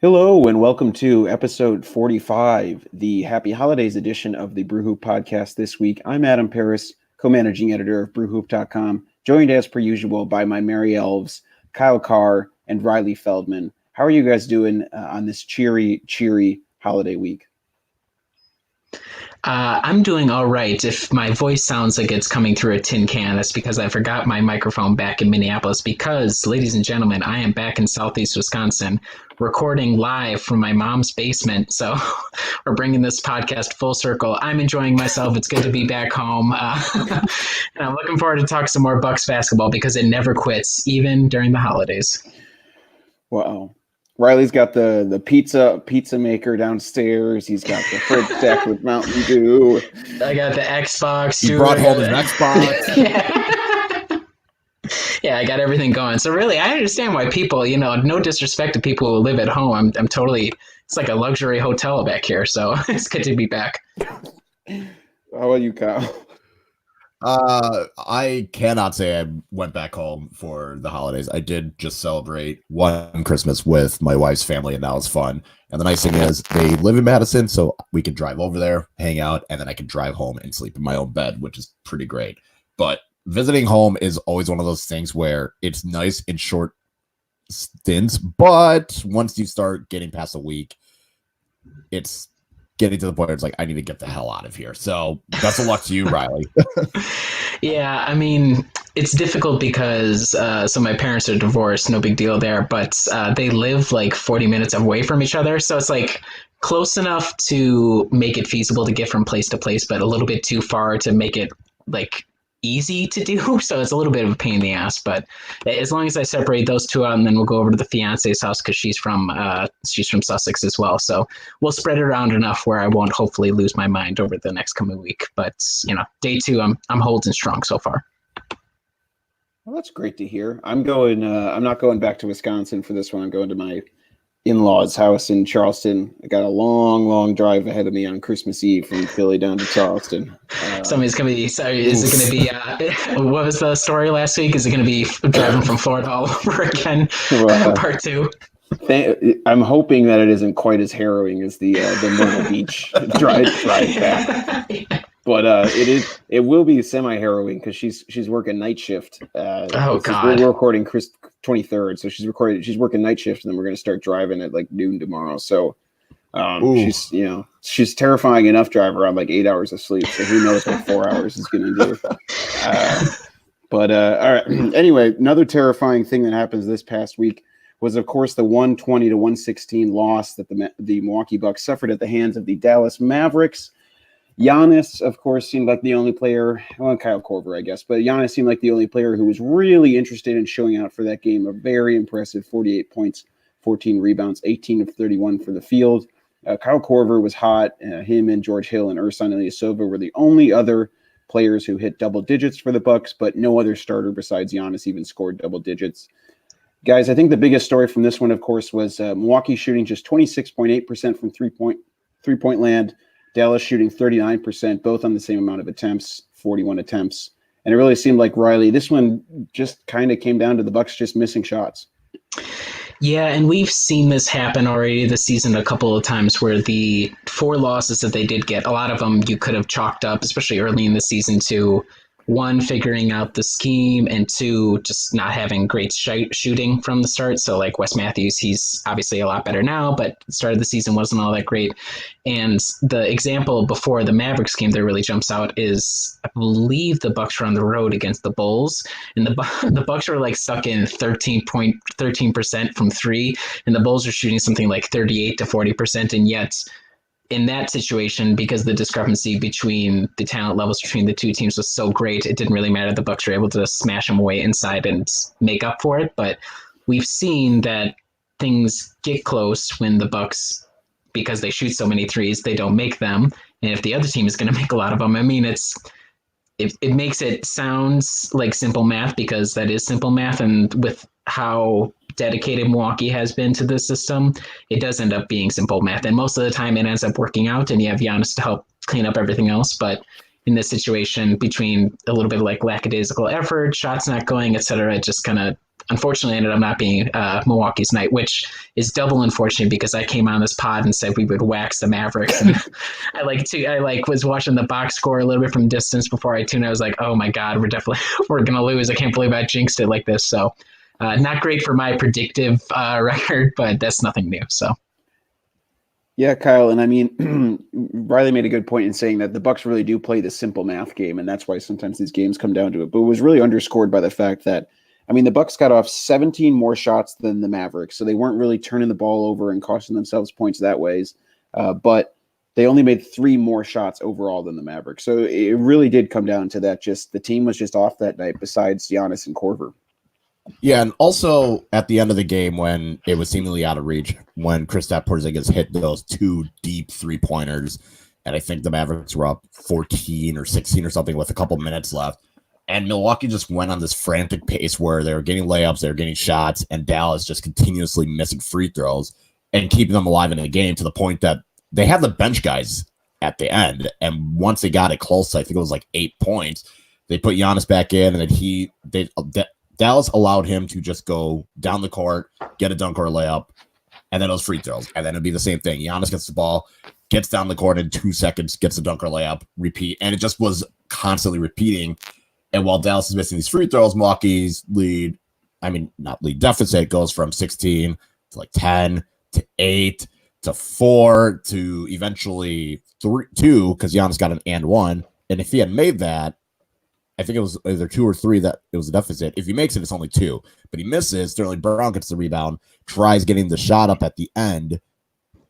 Hello and welcome to episode 45, the Happy Holidays edition of the Brew Hoop podcast this week. I'm Adam Paris, co-managing editor of brewhoop.com, joined as per usual by my merry elves, Kyle Carr and Riley Feldman. How are you guys doing on this cheery holiday week? I'm doing all right. If my voice sounds like it's coming through a tin can, that's because I forgot my microphone back in Minneapolis. Because, ladies and gentlemen, I am back in Southeast Wisconsin, recording live from my mom's basement. So we're bringing this podcast full circle. I'm enjoying myself. It's good to be back home. And I'm looking forward to talk some more Bucks basketball because it never quits, even during the holidays. Wow. Riley's got the pizza maker downstairs. He's got the fridge stacked with Mountain Dew. I got the Xbox. He brought home his Xbox. Yeah, I got everything going. So really, I understand why people, no disrespect to people who live at home. I'm totally, it's like a luxury hotel back here. So it's good to be back. How about you, Kyle? I cannot say I went back home for the holidays. I did just celebrate one Christmas with my wife's family, and that was fun. And the nice thing is they live in Madison, so we can drive over there, hang out, and then I can drive home and sleep in my own bed, which is pretty great. But visiting home is always one of those things where it's nice in short stints, but once you start getting past a week, it's getting to the point where it's like, I need to get the hell out of here. So best of luck to you, Riley. Yeah, I mean, it's difficult because so my parents are divorced, no big deal there, but they live like 40 minutes away from each other. So it's like close enough to make it feasible to get from place to place, but a little bit too far to make it like easy to do. So it's a little bit of a pain in the ass, but as long as I separate those two out, and then we'll go over to the fiance's house because she's from Sussex as well. So we'll spread it around enough where I won't hopefully lose my mind over the next coming week. But day two, I'm holding strong so far. Well, that's great to hear. I'm not going back to Wisconsin for this one. I'm going to my in-laws' house in Charleston. I got a long drive ahead of me on Christmas Eve from Philly down to Charleston. Somebody's going to be, sorry, is it going to be, what was the story last week? Is it going to be driving from Florida all over again? Part two? I'm hoping that it isn't quite as harrowing as the Myrtle Beach drive back. But it will be semi-harrowing because she's working night shift. God! We're recording 23rd, so she's working night shift, and then we're going to start driving at like noon tomorrow. So she's terrifying enough driver on like 8 hours of sleep. So who knows what 4 hours is going to do? But all right. Anyway, another terrifying thing that happens this past week was, of course, the 120-116 loss that the Milwaukee Bucks suffered at the hands of the Dallas Mavericks. Giannis, of course, seemed like the only player, well, Kyle Korver, I guess, but Giannis seemed like the only player who was really interested in showing out for that game. A very impressive 48 points, 14 rebounds, 18 of 31 for the field. Kyle Korver was hot. Him and George Hill and Ersan Ilyasova were the only other players who hit double digits for the Bucks, but no other starter besides Giannis even scored double digits. Guys, I think the biggest story from this one, of course, was Milwaukee shooting just 26.8% from three-point land. Dallas shooting 39%, both on the same amount of attempts, 41 attempts. And it really seemed like, Riley, this one just kind of came down to the Bucks just missing shots. Yeah, and we've seen this happen already this season a couple of times where the 4 losses that they did get, a lot of them you could have chalked up, especially early in the season, to 1, figuring out the scheme, and 2, just not having great shooting from the start. So like Wes Matthews, he's obviously a lot better now, but the start of the season wasn't all that great. And the example before the Mavericks game that really jumps out is, I believe the Bucks were on the road against the Bulls, and the Bucks were like stuck in 13% from 3, and the Bulls are shooting something like 38 to 40%, and yet in that situation, because the discrepancy between the talent levels between the two teams was so great, it didn't really matter. The Bucks were able to smash them away inside and make up for it. But we've seen that things get close when the Bucks, because they shoot so many threes, they don't make them. And if the other team is going to make a lot of them, I mean, it makes it sounds like simple math, because that is simple math. And with how dedicated Milwaukee has been to this system, it does end up being simple math. And most of the time it ends up working out, and you have Giannis to help clean up everything else. But in this situation, between a little bit of like lackadaisical effort, shots not going, etc., it just kind of unfortunately ended up not being Milwaukee's night, which is double unfortunate because I came on this pod and said we would wax the Mavericks, and I was watching the box score a little bit from distance before I tuned. I was like, oh my god, we're gonna lose. I can't believe I jinxed it like this. So not great for my predictive record, but that's nothing new. So. Yeah, Kyle, and I mean, Riley made a good point in saying that the Bucks really do play the simple math game, and that's why sometimes these games come down to it. But it was really underscored by the fact that, I mean, the Bucks got off 17 more shots than the Mavericks, so they weren't really turning the ball over and costing themselves points that ways. But they only made 3 more shots overall than the Mavericks, so it really did come down to that. Just the team was just off that night, besides Giannis and Korver. Yeah, and also at the end of the game when it was seemingly out of reach, when Kristaps Porzingis hit those 2 deep 3-pointers, and I think the Mavericks were up 14 or 16 or something with a couple minutes left, and Milwaukee just went on this frantic pace where they were getting layups, they were getting shots, and Dallas just continuously missing free throws and keeping them alive in the game to the point that they had the bench guys at the end, and once they got it close, I think it was like 8 points, they put Giannis back in, and then Dallas allowed him to just go down the court, get a dunk or a layup, and then those free throws. And then it'd be the same thing. Giannis gets the ball, gets down the court in 2 seconds, gets a dunk or layup, repeat. And it just was constantly repeating. And while Dallas is missing these free throws, Milwaukee's not lead deficit goes from 16 to like 10 to 8 to 4 to eventually 2 because Giannis got an and 1. And if he had made that, I think it was either 2 or 3 that it was a deficit. If he makes it, it's only 2. But he misses. Sterling Brown gets the rebound, tries getting the shot up at the end,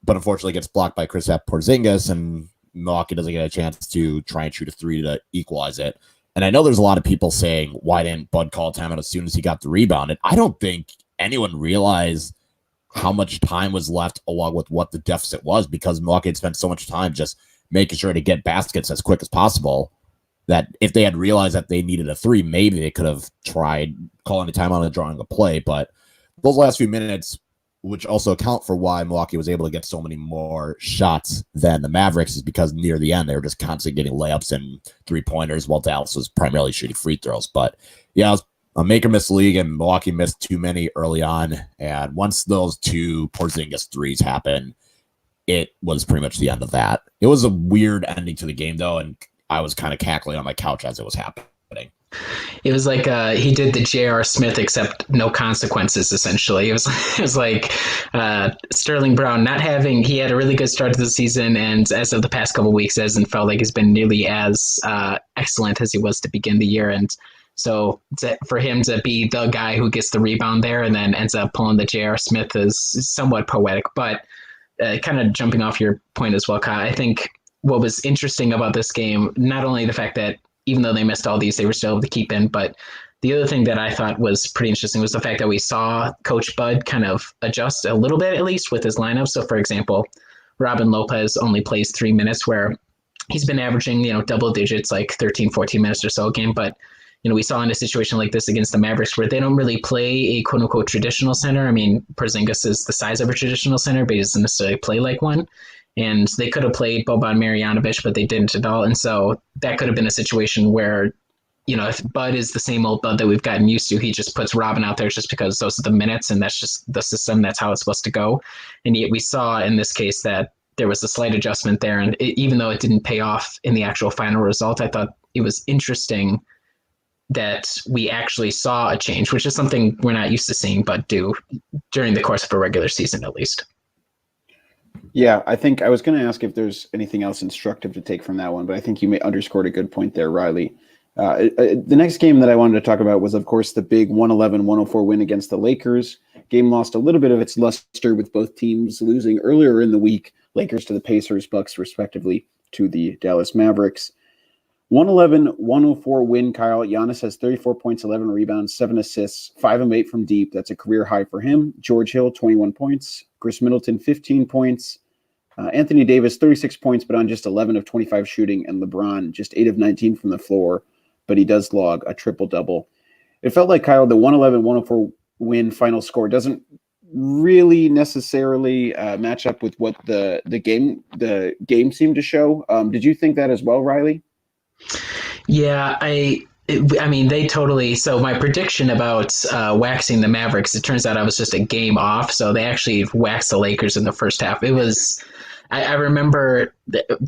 but unfortunately gets blocked by Kristaps Porzingis, and Milwaukee doesn't get a chance to try and shoot a 3 to equalize it. And I know there's a lot of people saying, why didn't Bud call timeout as soon as he got the rebound? And I don't think anyone realized how much time was left along with what the deficit was because Milwaukee had spent so much time just making sure to get baskets as quick as possible. That if they had realized that they needed a 3, maybe they could have tried calling a timeout and drawing a play. But those last few minutes, which also account for why Milwaukee was able to get so many more shots than the Mavericks, is because near the end, they were just constantly getting layups and 3-pointers while Dallas was primarily shooting free throws. But yeah, it was a make-or-miss league, and Milwaukee missed too many early on. And once those 2 Porzingis 3s happened, it was pretty much the end of that. It was a weird ending to the game, though, and I was kind of cackling on my couch as it was happening. It was like he did the J.R. Smith, except no consequences, essentially. It was like Sterling Brown he had a really good start to the season, and as of the past couple of weeks, hasn't felt like he's been nearly as excellent as he was to begin the year. And so for him to be the guy who gets the rebound there and then ends up pulling the J.R. Smith is somewhat poetic. But kind of jumping off your point as well, Kyle, I think what was interesting about this game, not only the fact that even though they missed all these, they were still able to keep in, but the other thing that I thought was pretty interesting was the fact that we saw Coach Bud kind of adjust a little bit, at least with his lineup. So for example, Robin Lopez only plays 3 minutes where he's been averaging, double digits, like 13, 14 minutes or so a game. But, we saw in a situation like this against the Mavericks where they don't really play a quote unquote traditional center. I mean, Porzingis is the size of a traditional center, but he doesn't necessarily play like one. And they could have played Boban Marjanovic, but they didn't at all. And so that could have been a situation where, if Bud is the same old Bud that we've gotten used to, he just puts Robin out there just because those are the minutes and that's just the system. That's how it's supposed to go. And yet we saw in this case that there was a slight adjustment there. And even though it didn't pay off in the actual final result, I thought it was interesting that we actually saw a change, which is something we're not used to seeing Bud do during the course of a regular season, at least. Yeah, I think I was going to ask if there's anything else instructive to take from that one, but I think you underscored a good point there, Riley. The next game that I wanted to talk about was, of course, the big 111-104 win against the Lakers. Game lost a little bit of its luster with both teams losing earlier in the week, Lakers to the Pacers, Bucks respectively to the Dallas Mavericks. 111-104 win, Kyle. Giannis has 34 points, 11 rebounds, 7 assists, 5 of 8 from deep. That's a career high for him. George Hill, 21 points. Chris Middleton, 15 points. Anthony Davis, 36 points, but on just 11 of 25 shooting. And LeBron, just 8 of 19 from the floor. But he does log a triple-double. It felt like, Kyle, the 111-104 win final score doesn't really necessarily match up with what the game seemed to show. Did you think that as well, Riley? Yeah, I mean, they totally. So my prediction about waxing the Mavericks, it turns out I was just a game off. So they actually waxed the Lakers in the first half. It was. I remember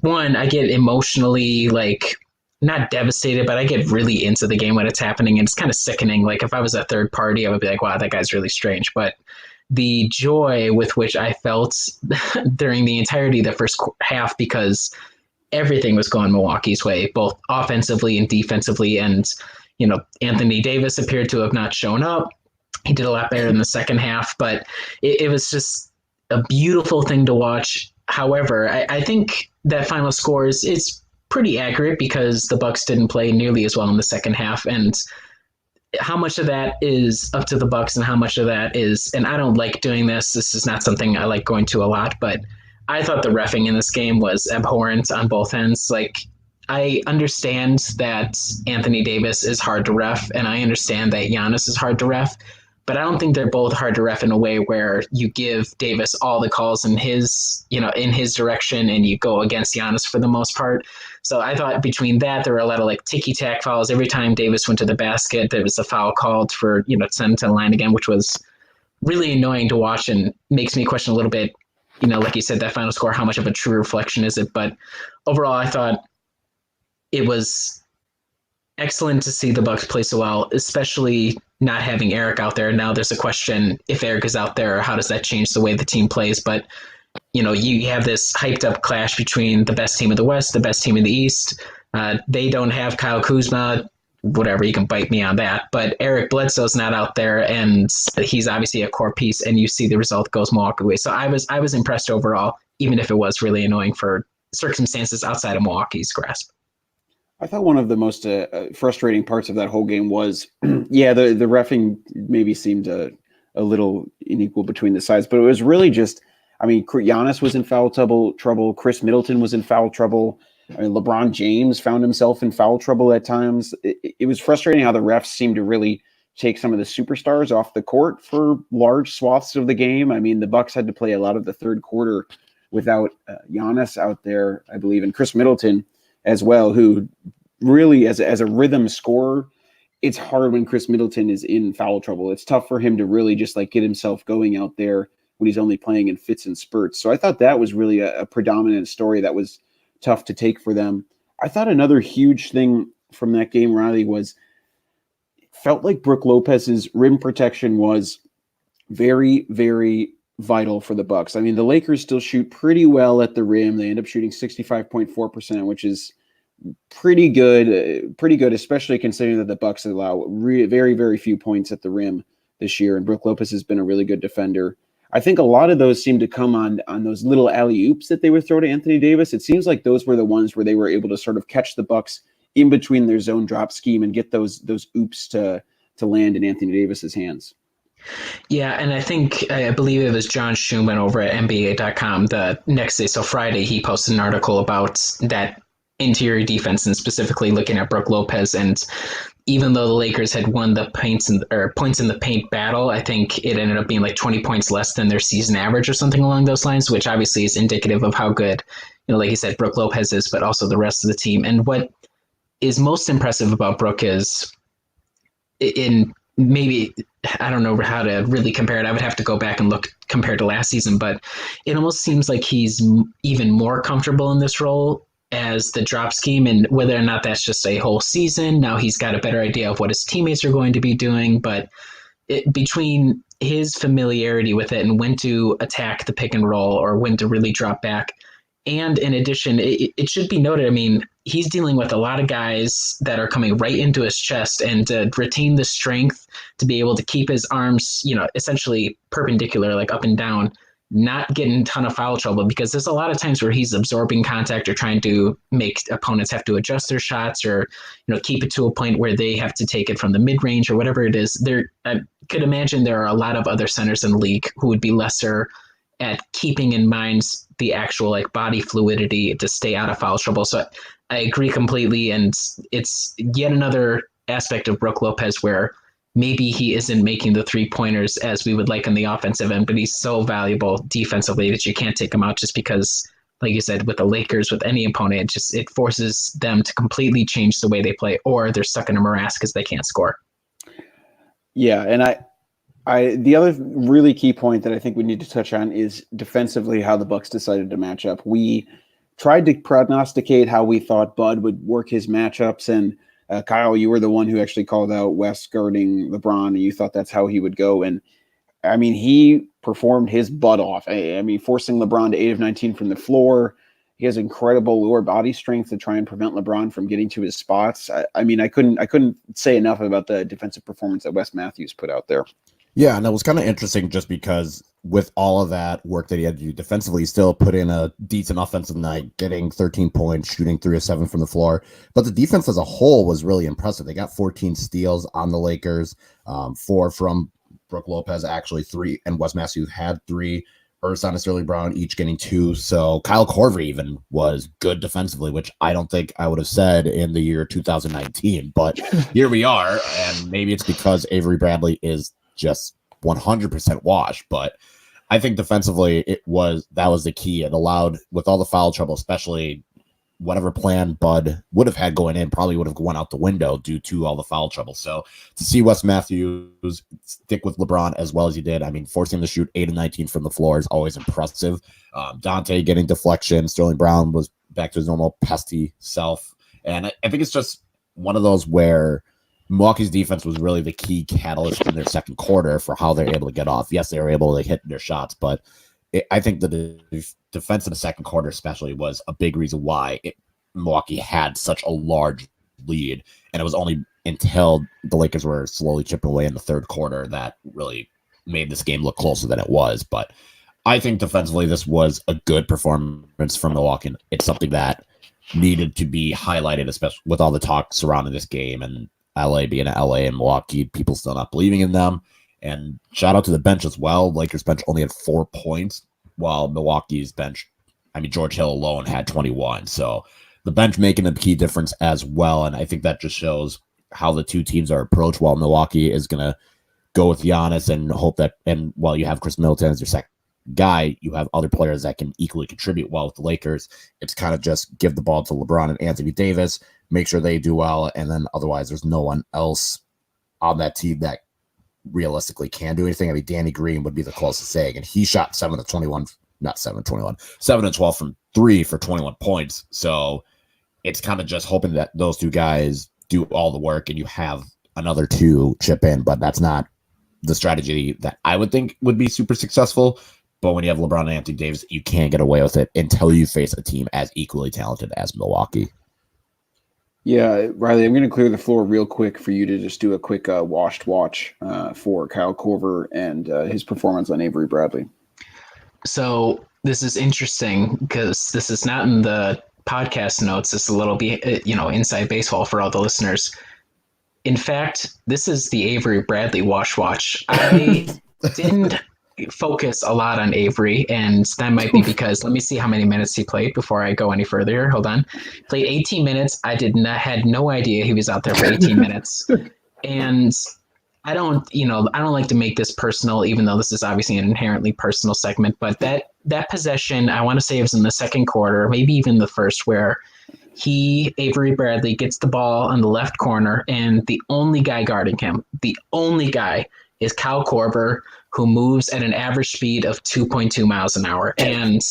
one. I get emotionally like not devastated, but I get really into the game when it's happening, and it's kind of sickening. Like if I was a third party, I would be like, "Wow, that guy's really strange." But the joy with which I felt during the entirety of the first half, because everything was going Milwaukee's way, both offensively and defensively. And, Anthony Davis appeared to have not shown up. He did a lot better in the second half, but it was just a beautiful thing to watch. However, I think that final score is pretty accurate because the Bucks didn't play nearly as well in the second half. And how much of that is up to the Bucks and how much of that is, and I don't like doing this. This is not something I like going to a lot, but I thought the reffing in this game was abhorrent on both ends. Like, I understand that Anthony Davis is hard to ref, and I understand that Giannis is hard to ref, but I don't think they're both hard to ref in a way where you give Davis all the calls in his direction and you go against Giannis for the most part. So I thought between that, there were a lot of like ticky-tack fouls. Every time Davis went to the basket, there was a foul called for, send to the line again, which was really annoying to watch and makes me question a little bit, like you said, that final score, how much of a true reflection is it? But overall, I thought it was excellent to see the Bucks play so well, especially not having Eric out there. Now there's a question, if Eric is out there, how does that change the way the team plays? But, you have this hyped up clash between the best team of the West, the best team in the East. They don't have Kyle Kuzma. Whatever, you can bite me on that. But Eric Bledsoe's not out there, and he's obviously a core piece, and you see the result goes Milwaukee way. So I was impressed overall, even if it was really annoying for circumstances outside of Milwaukee's grasp. I thought one of the most frustrating parts of that whole game was, the reffing maybe seemed a little unequal between the sides, but it was really just, Giannis was in foul trouble. Chris Middleton was in foul trouble. LeBron James found himself in foul trouble at times. It was frustrating how the refs seemed to really take some of the superstars off the court for large swaths of the game. The Bucks had to play a lot of the third quarter without Giannis out there, I believe, and Chris Middleton as well, who really, as a rhythm scorer, it's hard when Chris Middleton is in foul trouble. It's tough for him to really just like get himself going out there when he's only playing in fits and spurts. So I thought that was really a predominant story that was tough to take for them. I thought another huge thing from that game, Riley, was felt like Brook Lopez's rim protection was very, very vital for the Bucks. The Lakers still shoot pretty well at the rim. They end up shooting 65.4%, which is pretty good, especially considering that the Bucks allow very, very few points at the rim this year. And Brook Lopez has been a really good defender. I think a lot of those seem to come on those little alley-oops that they would throw to Anthony Davis. It seems like those were the ones where they were able to sort of catch the Bucks in between their zone drop scheme and get those oops to land in Anthony Davis's hands. Yeah, and I believe it was John Schumann over at NBA.com the next day, so Friday, he posted an article about that interior defense and specifically looking at Brook Lopez. And even though the Lakers had won the points in the paint battle, I think it ended up being like 20 points less than their season average or something along those lines, which obviously is indicative of how good, like you said, Brook Lopez is, but also the rest of the team. And what is most impressive about Brook is I don't know how to really compare it. I would have to go back and look compared to last season, but it almost seems like he's even more comfortable in this role as the drop scheme, and whether or not that's just a whole season. Now he's got a better idea of what his teammates are going to be doing, but between his familiarity with it and when to attack the pick and roll or when to really drop back. And in addition, it should be noted, he's dealing with a lot of guys that are coming right into his chest, and to retain the strength to be able to keep his arms, essentially perpendicular, like up and down, not get in a ton of foul trouble, because there's a lot of times where he's absorbing contact or trying to make opponents have to adjust their shots or, keep it to a point where they have to take it from the mid-range or whatever it is. I could imagine there are a lot of other centers in the league who would be lesser at keeping in mind the actual like body fluidity to stay out of foul trouble. So I agree completely. And it's yet another aspect of Brook Lopez where maybe he isn't making the 3-pointers as we would like on the offensive end, but he's so valuable defensively that you can't take him out just because like you said, with the Lakers, with any opponent, it forces them to completely change the way they play, or they're stuck in a morass because they can't score. Yeah, and the other really key point that I think we need to touch on is defensively how the Bucks decided to match up. We tried to prognosticate how we thought Bud would work his matchups, and Kyle, you were the one who actually called out West guarding LeBron, and you thought that's how he would go. And I mean, he performed his butt off. I mean, forcing LeBron to 8 of 19 from the floor. He has incredible lower body strength to try and prevent LeBron from getting to his spots. I mean, I couldn't say enough about the defensive performance that Wes Matthews put out there. Yeah, and it was kind of interesting just because with all of that work that he had to do defensively, he still put in a decent offensive night, getting 13 points, shooting 3 of 7 from the floor. But the defense as a whole was really impressive. They got 14 steals on the Lakers, 4 from Brook Lopez, actually 3, and Wes Matthews had 3. Ersan and Sterling Brown each getting 2. So Kyle Korver even was good defensively, which I don't think I would have said in the year 2019. But here we are, and maybe it's because Avery Bradley is just 100% wash, but I think defensively that was the key. It allowed, with all the foul trouble, especially whatever plan Bud would have had going in, probably would have gone out the window due to all the foul trouble. So to see Wes Matthews stick with LeBron as well as he did, I mean, forcing him to shoot 8 of 19 from the floor is always impressive. Dante getting deflection, Sterling Brown was back to his normal pesty self, and I think it's just one of those where Milwaukee's defense was really the key catalyst in their second quarter for how they're able to get off. Yes, they were able to hit their shots, but I think the defense in the second quarter especially was a big reason why Milwaukee had such a large lead, and it was only until the Lakers were slowly chipping away in the third quarter that really made this game look closer than it was. But I think defensively this was a good performance from Milwaukee. It's something that needed to be highlighted, especially with all the talk surrounding this game and LA being LA and Milwaukee, people still not believing in them. And shout out to the bench as well. Lakers bench only had 4 points, while Milwaukee's bench, I mean, George Hill alone had 21. So the bench making a key difference as well. And I think that just shows how the two teams are approached, while Milwaukee is going to go with Giannis and hope that, and while you have Chris Middleton as your second guy, you have other players that can equally contribute well with the Lakers. It's kind of just give the ball to LeBron and Anthony Davis, make sure they do well, and then otherwise there's no one else on that team that realistically can do anything. I mean, Danny Green would be the closest thing, and he shot 7 of 12 from 3 for 21 points. So it's kind of just hoping that those two guys do all the work and you have another 2 chip in, but that's not the strategy that I would think would be super successful. But when you have LeBron and Anthony Davis, you can't get away with it until you face a team as equally talented as Milwaukee. Yeah, Riley, I'm going to clear the floor real quick for you to just do a quick washed watch for Kyle Korver and his performance on Avery Bradley. So this is interesting because this is not in the podcast notes. It's a little bit, inside baseball for all the listeners. In fact, this is the Avery Bradley wash watch. I didn't focus a lot on Avery, and that might be because, let me see how many minutes he played before I go any further. Hold on. Played 18 minutes. I had no idea he was out there for 18 minutes. And I don't like to make this personal, even though this is obviously an inherently personal segment, but that possession, I want to say it was in the second quarter, maybe even the first, where Avery Bradley gets the ball on the left corner, and the only guy guarding him, is Kyle Korver, who moves at an average speed of 2.2 miles an hour. And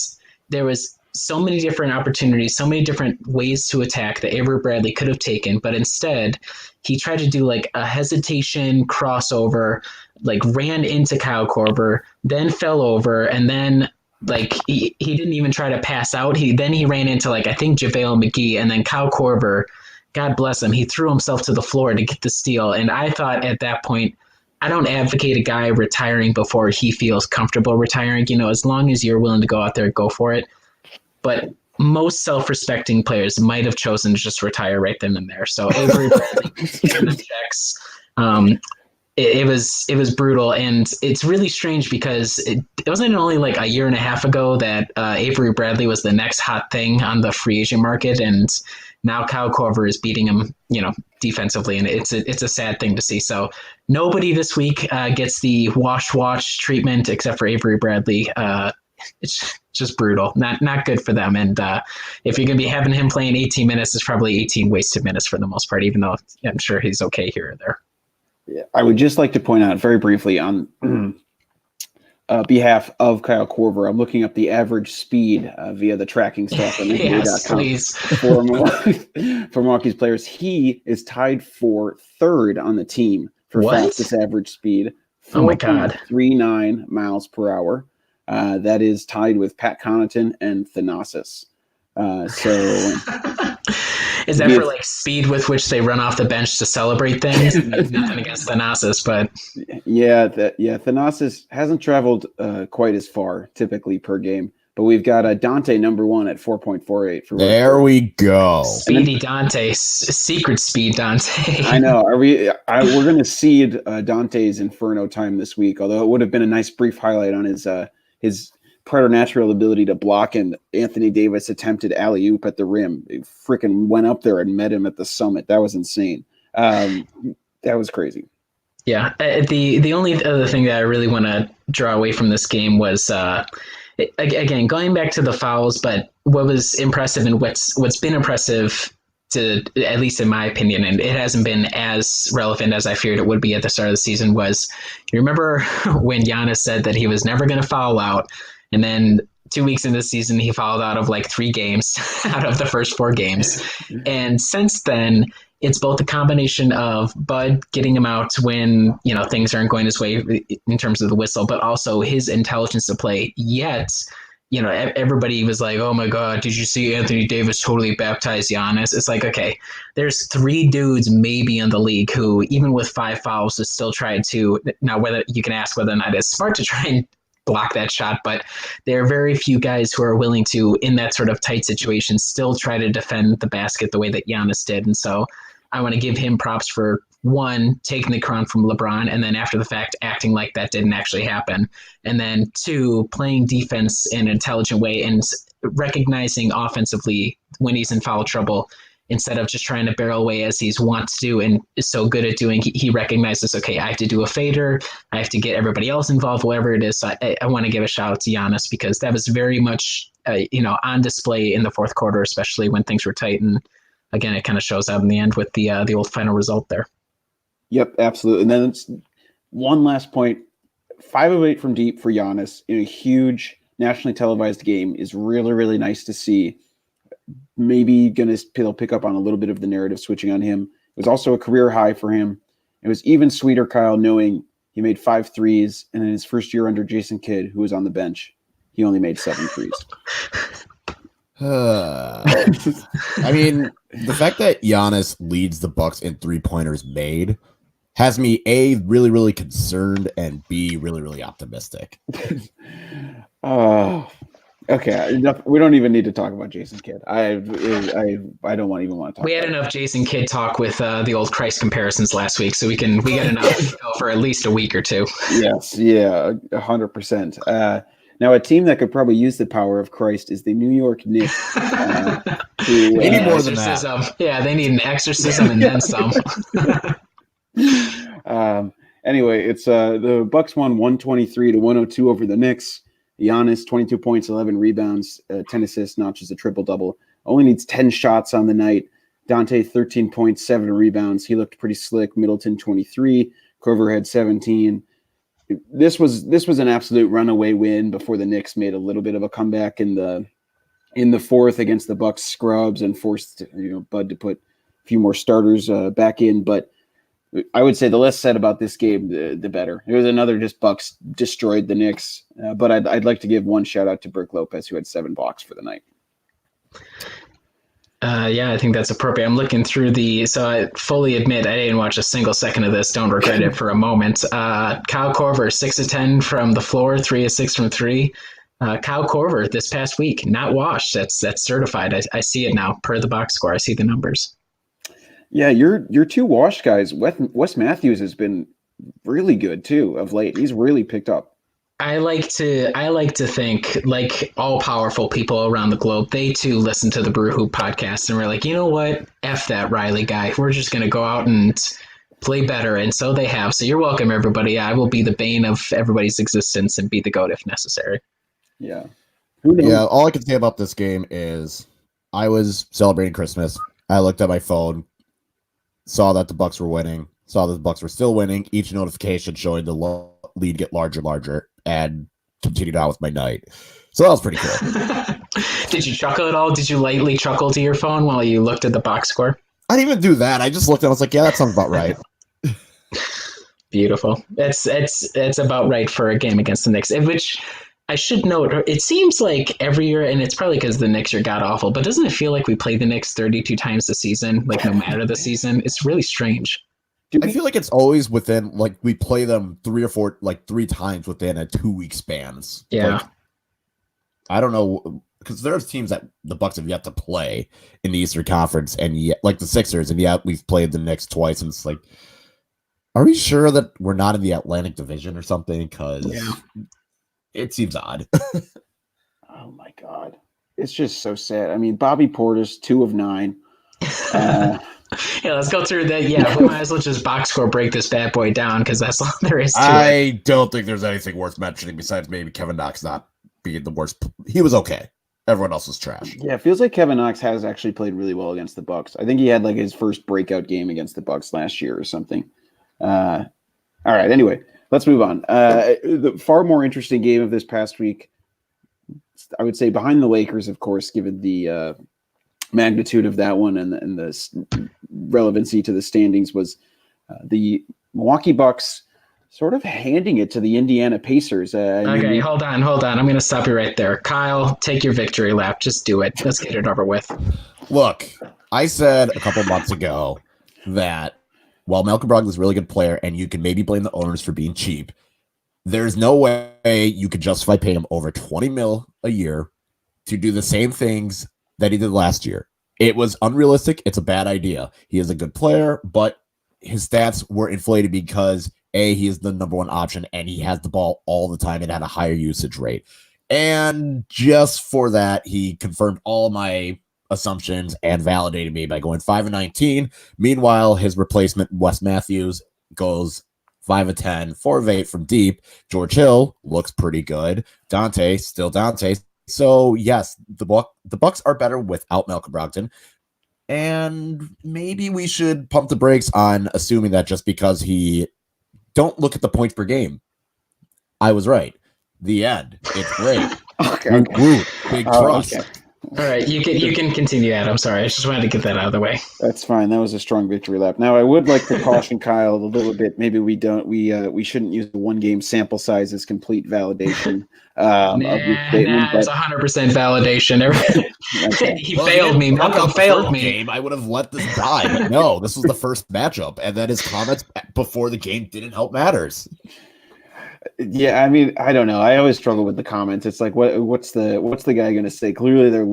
there was so many different opportunities, so many different ways to attack that Avery Bradley could have taken, but instead he tried to do like a hesitation crossover, like ran into Kyle Korver, then fell over, and then like he didn't even try to pass out. He ran into I think JaVale McGee, and then Kyle Korver, God bless him, he threw himself to the floor to get the steal. And I thought at that point, I don't advocate a guy retiring before he feels comfortable retiring. As long as you're willing to go out there, go for it. But most self-respecting players might have chosen to just retire right then and there. So Avery Bradley checks. It was brutal, and it's really strange because it wasn't only like a year and a half ago that Avery Bradley was the next hot thing on the free agent market, and now Kyle Korver is beating him, defensively, and it's a sad thing to see. So nobody this week gets the wash treatment except for Avery Bradley it's just brutal. Not good for them. And if you're going to be having him playing 18 minutes, it's probably 18 wasted minutes for the most part, even though I'm sure he's okay here or there. Yeah, I would just like to point out very briefly on behalf of Kyle Korver, I'm looking up the average speed via the tracking stuff on Yes, NBA.com please. for Milwaukee's players. He is tied for third on the team for What? fastest average speed. Oh my God. 4.39 miles per hour. That is tied with Pat Connaughton and Thanasis. Is that for like speed with which they run off the bench to celebrate things? Nothing against Thanasis, but Thanasis hasn't traveled quite as far typically per game, but we've got Dante number one at 4.48 for. There we go. Speedy Dante, secret speed Dante. I know. We're going to seed Dante's Inferno time this week, although it would have been a nice brief highlight on his preternatural ability to block, and Anthony Davis attempted alley-oop at the rim. He freaking went up there and met him at the summit. That was insane. That was crazy. Yeah. The only other thing that I really want to draw away from this game was, again, going back to the fouls, but what was impressive and what's been impressive, to at least in my opinion, and it hasn't been as relevant as I feared it would be at the start of the season, was, you remember when Giannis said that he was never going to foul out, and then 2 weeks into the season, he fouled out of like 3 games out of the first 4 games. And since then, it's both a combination of Bud getting him out when, things aren't going his way in terms of the whistle, but also his intelligence to play. Yet, everybody was like, oh my God, did you see Anthony Davis totally baptize Giannis? It's like, okay, there's 3 dudes maybe in the league who, even with 5 fouls, has still tried to, now whether you can ask whether or not it's smart to try and block that shot, but there are very few guys who are willing to, in that sort of tight situation, still try to defend the basket the way that Giannis did. And so I want to give him props for, 1, taking the crown from LeBron, and then after the fact, acting like that didn't actually happen. And then 2, playing defense in an intelligent way and recognizing offensively when he's in foul trouble, instead of just trying to barrel away as he's wont to do and is so good at doing. He recognizes, okay, I have to do a fader. I have to get everybody else involved, whatever it is. So I want to give a shout out to Giannis, because that was very much, on display in the fourth quarter, especially when things were tight. And again, it kind of shows out in the end with the old final result there. Yep, absolutely. And then it's one last point. 5 of 8 from deep for Giannis in a huge nationally televised game is really, really nice to see. Maybe he'll pick up on a little bit of the narrative switching on him. It was also a career high for him. It was even sweeter, Kyle, knowing he made 5 threes, and in his first year under Jason Kidd, who was on the bench, he only made 7 threes. I mean, the fact that Giannis leads the Bucks in 3-pointers made has me A, really, really concerned, and B, really, really optimistic. Okay, we don't even need to talk about Jason Kidd. I don't even want to talk. We had enough Jason Kidd talk with the old Christ comparisons last week, so we got enough to go for at least a week or 2. Yes, yeah, 100%. Now, a team that could probably use the power of Christ is the New York Knicks. They need more than that. Yeah, they need an exorcism and then some. Anyway, it's the Bucks won 123-102 over the Knicks. Giannis, 22 points, 11 rebounds, 10 assists, notches a triple-double. Only needs 10 shots on the night. Dante, 13 points, 7 rebounds. He looked pretty slick. Middleton, 23. Korver had 17. This was an absolute runaway win before the Knicks made a little bit of a comeback in the fourth against the Bucks scrubs and forced Bud to put a few more starters back in. But I would say the less said about this game, the better. It was another just Bucks destroyed the Knicks. But I'd like to give one shout out to Brook Lopez, who had 7 blocks for the night. Yeah, I think that's appropriate. I'm looking through so I fully admit I didn't watch a single second of this. Don't regret it for a moment. Kyle Korver, 6 of 10 from the floor, 3 of 6 from 3. Kyle Korver this past week, not washed. That's certified. I see it now per the box score. I see the numbers. Yeah, your 2 wash guys. Wes Matthews has been really good too of late. He's really picked up. I like to think, like all powerful people around the globe, they too listen to the Brew Hoop podcast and we're like, you know what? F that Riley guy. We're just going to go out and play better. And so they have. So you're welcome, everybody. I will be the bane of everybody's existence and be the GOAT if necessary. Yeah. Who knows? Yeah, all I can say about this game is I was celebrating Christmas. I looked at my phone, saw that the Bucks were winning, saw that the Bucks were still winning. Each notification showing the lead get larger and larger, and continued on with my night. So that was pretty cool. Did you chuckle at all? Did you lightly chuckle to your phone while you looked at the box score? I didn't even do that. I just looked and I was like, yeah, that sounds about right. Beautiful. It's about right for a game against the Knicks, which I should note. It seems like every year, and it's probably because the Knicks are god awful, but doesn't it feel like we play the Knicks 32 times this season? Like no matter the season, it's really strange. I feel like it's always within, like, we play them 3 times within a 2-week spans. Yeah. Like, I don't know, because there's teams that the Bucks have yet to play in the Eastern Conference, and yet, like the Sixers, and yet we've played the Knicks twice, and it's like, are we sure that we're not in the Atlantic Division or something? Because it seems odd. Oh my God. It's just so sad. I mean, Bobby Portis, 2 of 9. Yeah, let's go through that. Yeah, we might as well just box score break this bad boy down because that's all there is to it. I don't think there's anything worth mentioning besides maybe Kevin Knox not being the worst. He was okay. Everyone else was trash. Yeah, it feels like Kevin Knox has actually played really well against the Bucks. I think he had like his first breakout game against the Bucks last year or something. All right. Anyway, let's move on. The far more interesting game of this past week, I would say, behind the Lakers, of course, given the magnitude of that one and the relevancy to the standings, was the Milwaukee Bucks sort of handing it to the Indiana Pacers. Okay, hold on. I'm going to stop you right there. Kyle, take your victory lap. Just do it. Let's get it over with. Look, I said a couple months ago that while Malcolm Brogdon's a really good player and you can maybe blame the owners for being cheap, there's no way you could justify paying him over $20 million a year to do the same things that he did last year. It was unrealistic. It's a bad idea. He is a good player, but his stats were inflated because he is the number one option and he has the ball all the time and had a higher usage rate. And just for that, he confirmed all my assumptions and validated me by going 5 of 19. Meanwhile, his replacement, Wes Matthews, goes 5 of 10, 4 of 8 from deep. George Hill looks pretty good. Dante, still Dante. So yes, the Bucks are better without Malcolm Brogdon. And maybe we should pump the brakes on assuming that just because he don't look at the points per game. I was right. The end. It's great. Okay. Big trust. Okay. All right, you can continue, Adam. Sorry, I just wanted to get that out of the way. That's fine. That was a strong victory lap. Now, I would like to caution Kyle a little bit. Maybe we shouldn't use the 1-game sample size as complete validation of your statement. It's 100% validation. Okay. He failed me. Malcolm failed me. Game, I would have let this die, but no, this was the first matchup, and then his comments before the game didn't help matters. Yeah, I mean, I don't know. I always struggle with the comments. It's like, what's the guy going to say? Clearly, they're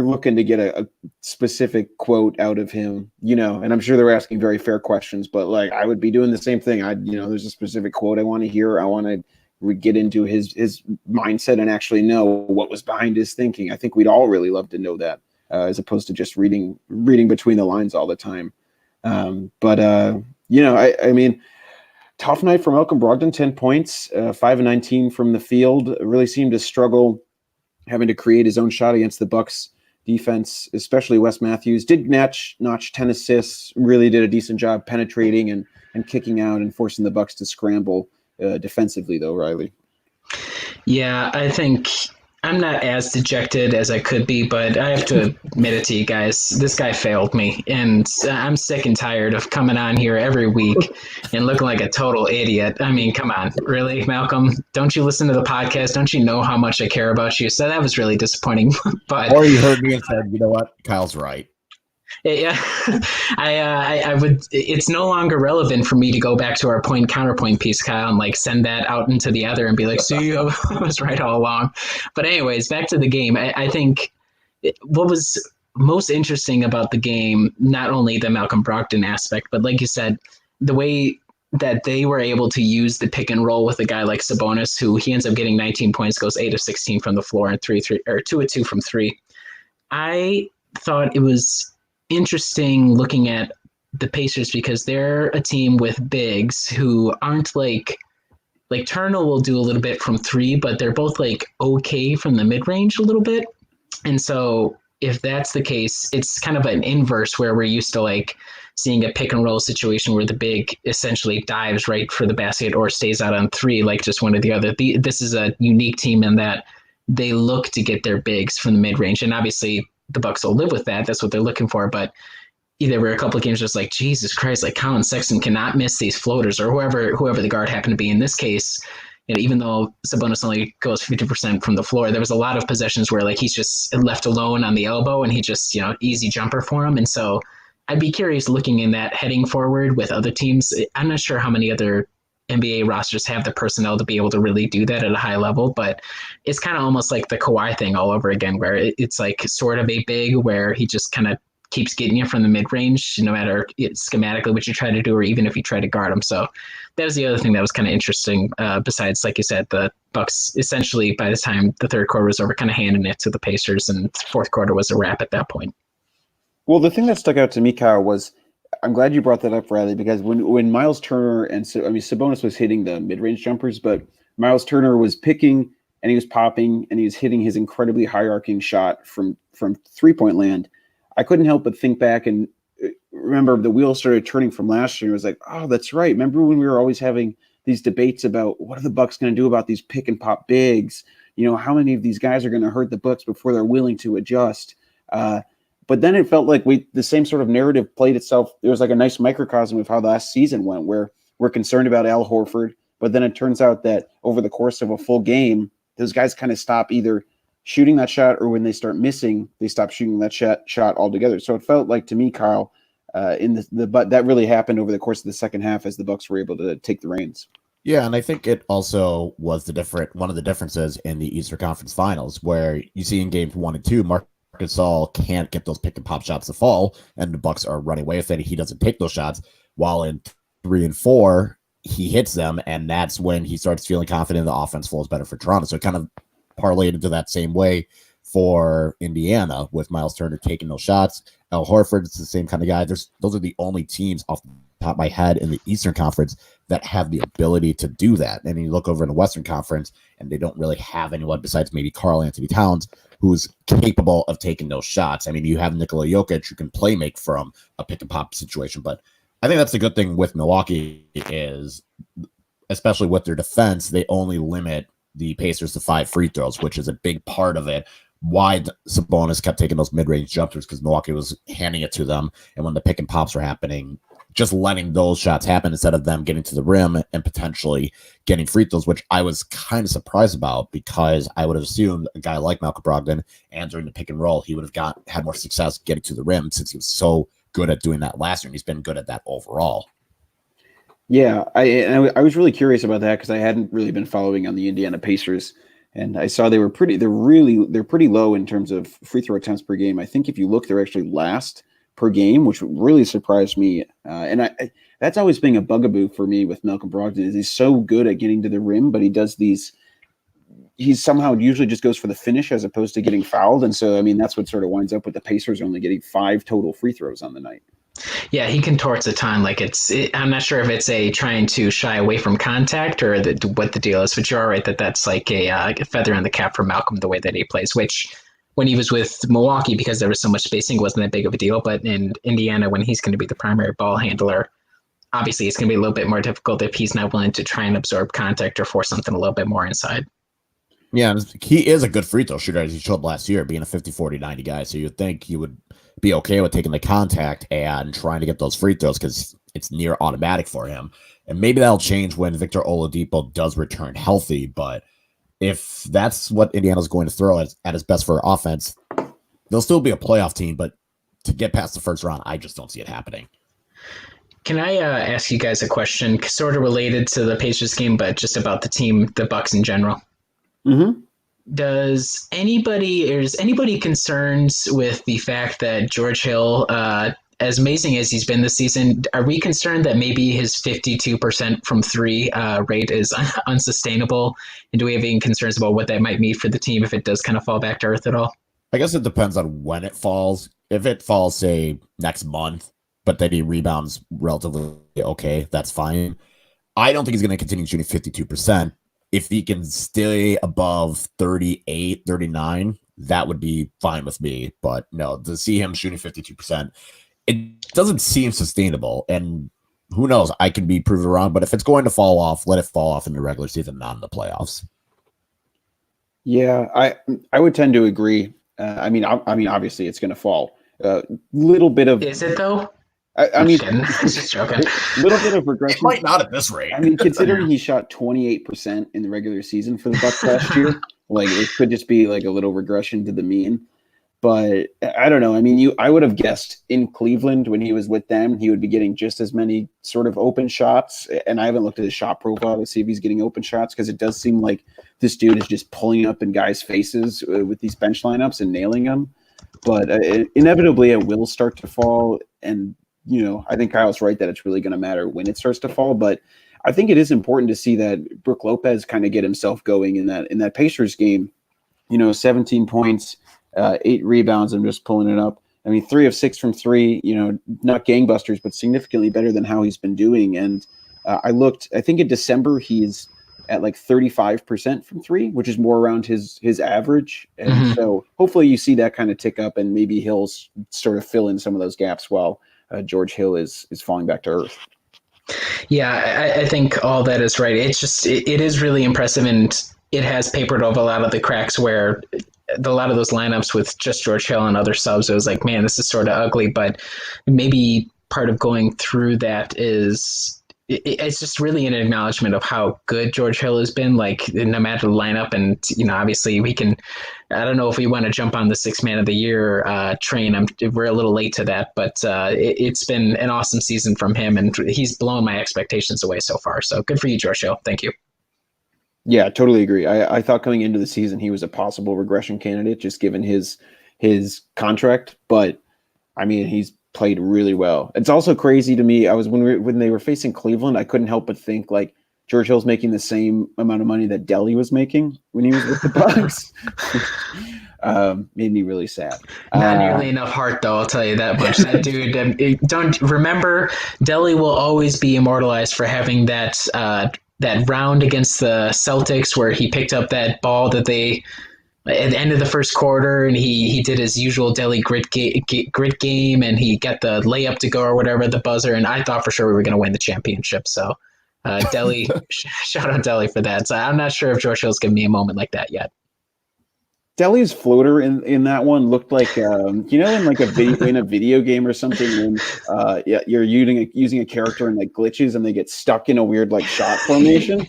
looking to get a specific quote out of him, And I'm sure they're asking very fair questions. But like, I would be doing the same thing. There's a specific quote I want to hear. I want to get into his mindset and actually know what was behind his thinking. I think we'd all really love to know that, as opposed to just reading between the lines all the time. I mean. Tough night for Malcolm Brogdon, 10 points, 5 of 19 from the field. Really seemed to struggle having to create his own shot against the Bucks defense, especially Wes Matthews. Did notch 10 assists, really did a decent job penetrating and kicking out and forcing the Bucks to scramble defensively, though, Riley. Yeah, I think I'm not as dejected as I could be, but I have to admit it to you guys. This guy failed me, and I'm sick and tired of coming on here every week and looking like a total idiot. I mean, come on. Really, Malcolm? Don't you listen to the podcast? Don't you know how much I care about you? So that was really disappointing. But or you heard me and said, you know what? Kyle's right. Yeah, I would. It's no longer relevant for me to go back to our point counterpoint piece, Kyle, and like send that out into the other and be like, "See, I was right all along." But anyways, back to the game. I think what was most interesting about the game, not only the Malcolm Brogdon aspect, but like you said, the way that they were able to use the pick and roll with a guy like Sabonis, who he ends up getting 19 points, goes 8 of 16 from the floor, and 2 of 2 from 3. I thought it was interesting looking at the Pacers because they're a team with bigs who aren't like like Turner will do a little bit from three, but they're both like okay from the mid range a little bit. And so if that's the case, it's kind of an inverse where we're used to like seeing a pick and roll situation where the big essentially dives right for the basket or stays out on three, like just one or the other. This is a unique team in that they look to get their bigs from the mid range, and obviously the Bucks will live with that. That's what they're looking for. But there were a couple of games just like, Jesus Christ, like Colin Sexton cannot miss these floaters, or whoever the guard happened to be in this case. And even though Sabonis only goes 50% from the floor, there was a lot of possessions where like he's just left alone on the elbow and he just, easy jumper for him. And so I'd be curious looking in that heading forward with other teams. I'm not sure how many other NBA rosters have the personnel to be able to really do that at a high level, but it's kind of almost like the Kawhi thing all over again, where it's like sort of a big where he just kind of keeps getting you from the mid-range, no matter schematically what you try to do, or even if you try to guard him. So that was the other thing that was kind of interesting. Besides, like you said, the Bucks essentially by the time the third quarter was over, kind of handing it to the Pacers, and fourth quarter was a wrap at that point. Well, the thing that stuck out to me, Kyle, was I'm glad you brought that up, Riley, because when Miles Turner Sabonis was hitting the mid-range jumpers, but Miles Turner was picking and he was popping and he was hitting his incredibly high arcing shot from three-point land. I couldn't help but think back and remember the wheels started turning from last year. It was like, oh, that's right. Remember when we were always having these debates about what are the Bucks going to do about these pick and pop bigs? How many of these guys are going to hurt the Bucks before they're willing to adjust? But then it felt like the same sort of narrative played itself. There was like a nice microcosm of how last season went, where we're concerned about Al Horford, but then it turns out that over the course of a full game, those guys kind of stop either shooting that shot, or when they start missing, they stop shooting that shot altogether. So it felt like to me, Kyle, but that really happened over the course of the second half as the Bucks were able to take the reins. Yeah, and I think it also was one of the differences in the Eastern Conference Finals, where you see in games 1 and 2, Marc Gasol can't get those pick and pop shots to fall, and the Bucks are running away with it. He doesn't take those shots, while in 3 and 4, he hits them, and that's when he starts feeling confident the offense flows better for Toronto. So it kind of parlayed into that same way for Indiana with Miles Turner taking those shots. Al Horford is the same kind of guy. Those are the only teams off the top of my head in the Eastern Conference that have the ability to do that. And you look over in the Western Conference, and they don't really have anyone besides maybe Karl-Anthony Towns who's capable of taking those shots. I mean, you have Nikola Jokic who can play make from a pick and pop situation, but I think that's the good thing with Milwaukee is, especially with their defense, they only limit the Pacers to 5 free throws, which is a big part of it. Why Sabonis kept taking those mid-range jumpers, because Milwaukee was handing it to them, and when the pick and pops were happening, just letting those shots happen instead of them getting to the rim and potentially getting free throws, which I was kind of surprised about, because I would have assumed a guy like Malcolm Brogdon, and during the pick and roll, he would have had more success getting to the rim, since he was so good at doing that last year, and he's been good at that overall. Yeah, I was really curious about that because I hadn't really been following on the Indiana Pacers, and I saw they're pretty low in terms of free throw attempts per game. I think if you look, they're actually last per game, which really surprised me. And that's always been a bugaboo for me with Malcolm Brogdon. Is he's so good at getting to the rim, but he somehow usually just goes for the finish as opposed to getting fouled. And so, I mean, that's what sort of winds up with the Pacers only getting 5 total free throws on the night. Yeah, he contorts a ton. Like I'm not sure if it's a trying to shy away from contact or what the deal is, but you're all right that's like a feather in the cap for Malcolm, the way that he plays, which when he was with Milwaukee, because there was so much spacing, wasn't that big of a deal. But in Indiana, when he's going to be the primary ball handler, obviously it's going to be a little bit more difficult if he's not willing to try and absorb contact or force something a little bit more inside. Yeah, he is a good free throw shooter, as he showed last year, being a 50, 40, 90 guy. So you'd think he would be okay with taking the contact and trying to get those free throws because it's near automatic for him. And maybe that'll change when Victor Oladipo does return healthy. But if that's what Indiana's going to throw at his best for offense, they'll still be a playoff team. But to get past the first round, I just don't see it happening. Can I ask you guys a question sort of related to the Pacers game, but just about the team, the Bucks in general? Mm-hmm. Is anybody concerned with the fact that George Hill, as amazing as he's been this season, are we concerned that maybe his 52% from 3 rate is unsustainable? And do we have any concerns about what that might mean for the team if it does kind of fall back to earth at all? I guess it depends on when it falls. If it falls, say, next month, but then he rebounds relatively okay, that's fine. I don't think he's going to continue shooting 52%. If he can stay above 38, 39, that would be fine with me. But no, to see him shooting 52%, it doesn't seem sustainable. And who knows? I can be proven wrong. But if it's going to fall off, let it fall off in the regular season, not in the playoffs. Yeah, I would tend to agree. I mean, obviously it's going to fall. Little bit of Is it though? I mean, just joking. Little bit of regression. It might not at this rate. I mean, considering he shot 28% in the regular season for the Bucks last year, like it could just be like a little regression to the mean. But I don't know. I mean, I would have guessed in Cleveland when he was with them, he would be getting just as many sort of open shots. And I haven't looked at his shot profile to see if he's getting open shots because it does seem like this dude is just pulling up in guys' faces with these bench lineups and nailing them. But inevitably, it will start to fall. And I think Kyle's right that it's really going to matter when it starts to fall. But I think it is important to see that Brook Lopez kind of get himself going in that Pacers game. 17 points, 8 rebounds. I'm just pulling it up. I mean, 3 of 6 from 3. Not gangbusters, but significantly better than how he's been doing. And I think in December he's at like 35% from 3, which is more around his average. And so hopefully you see that kind of tick up, and maybe he'll sort of fill in some of those gaps while George Hill is falling back to earth. Yeah, I think all that is right. It's just it is really impressive, and it has papered over a lot of the cracks where a lot of those lineups with just George Hill and other subs, it was like, man, this is sort of ugly. But maybe part of going through that is it's just really an acknowledgement of how good George Hill has been, like no matter the lineup. And, obviously we can, I don't know if we want to jump on the 6 man of the year train. We're a little late to that, but it's been an awesome season from him, and he's blown my expectations away so far. So good for you, George Hill. Thank you. Yeah, totally agree. I thought coming into the season, he was a possible regression candidate, just given his contract, but I mean, he's played really well. It's also crazy to me. When they were facing Cleveland, I couldn't help but think like George Hill's making the same amount of money that Delly was making when he was with the Bucks. Made me really sad. Not nearly enough heart, though. I'll tell you that much. That dude. Don't remember. Delly will always be immortalized for having that round against the Celtics where he picked up that ball that they. At the end of the first quarter, and he did his usual Delly grit game, and he got the layup to go or whatever, the buzzer, and I thought for sure we were going to win the championship. So Delly, shout out Delly for that. So I'm not sure if George Hill's given me a moment like that yet. Delly's floater in that one looked like in like in a video game or something when you're using a character and like glitches and they get stuck in a weird like shot formation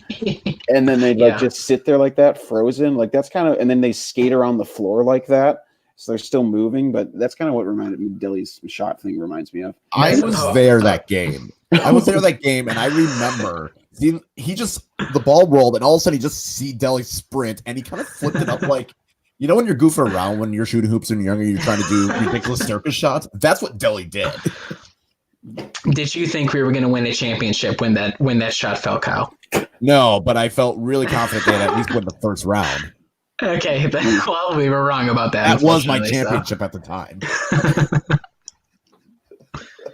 and then they just sit there like that frozen, like that's kind of, and then they skate around the floor like that, so they're still moving. But that's kind of what reminded me Delly's shot thing reminds me of. I was there that game. And I remember the ball rolled and all of a sudden you just see Delly sprint and he kind of flipped it up like. When you're goofing around when you're shooting hoops and you're younger, you're trying to do ridiculous circus shots. That's what Delly did. Did you think we were going to win a championship when that shot fell, Kyle? No, but I felt really confident they'd at least win the first round. Okay, well, we were wrong about that. That was my championship at the time.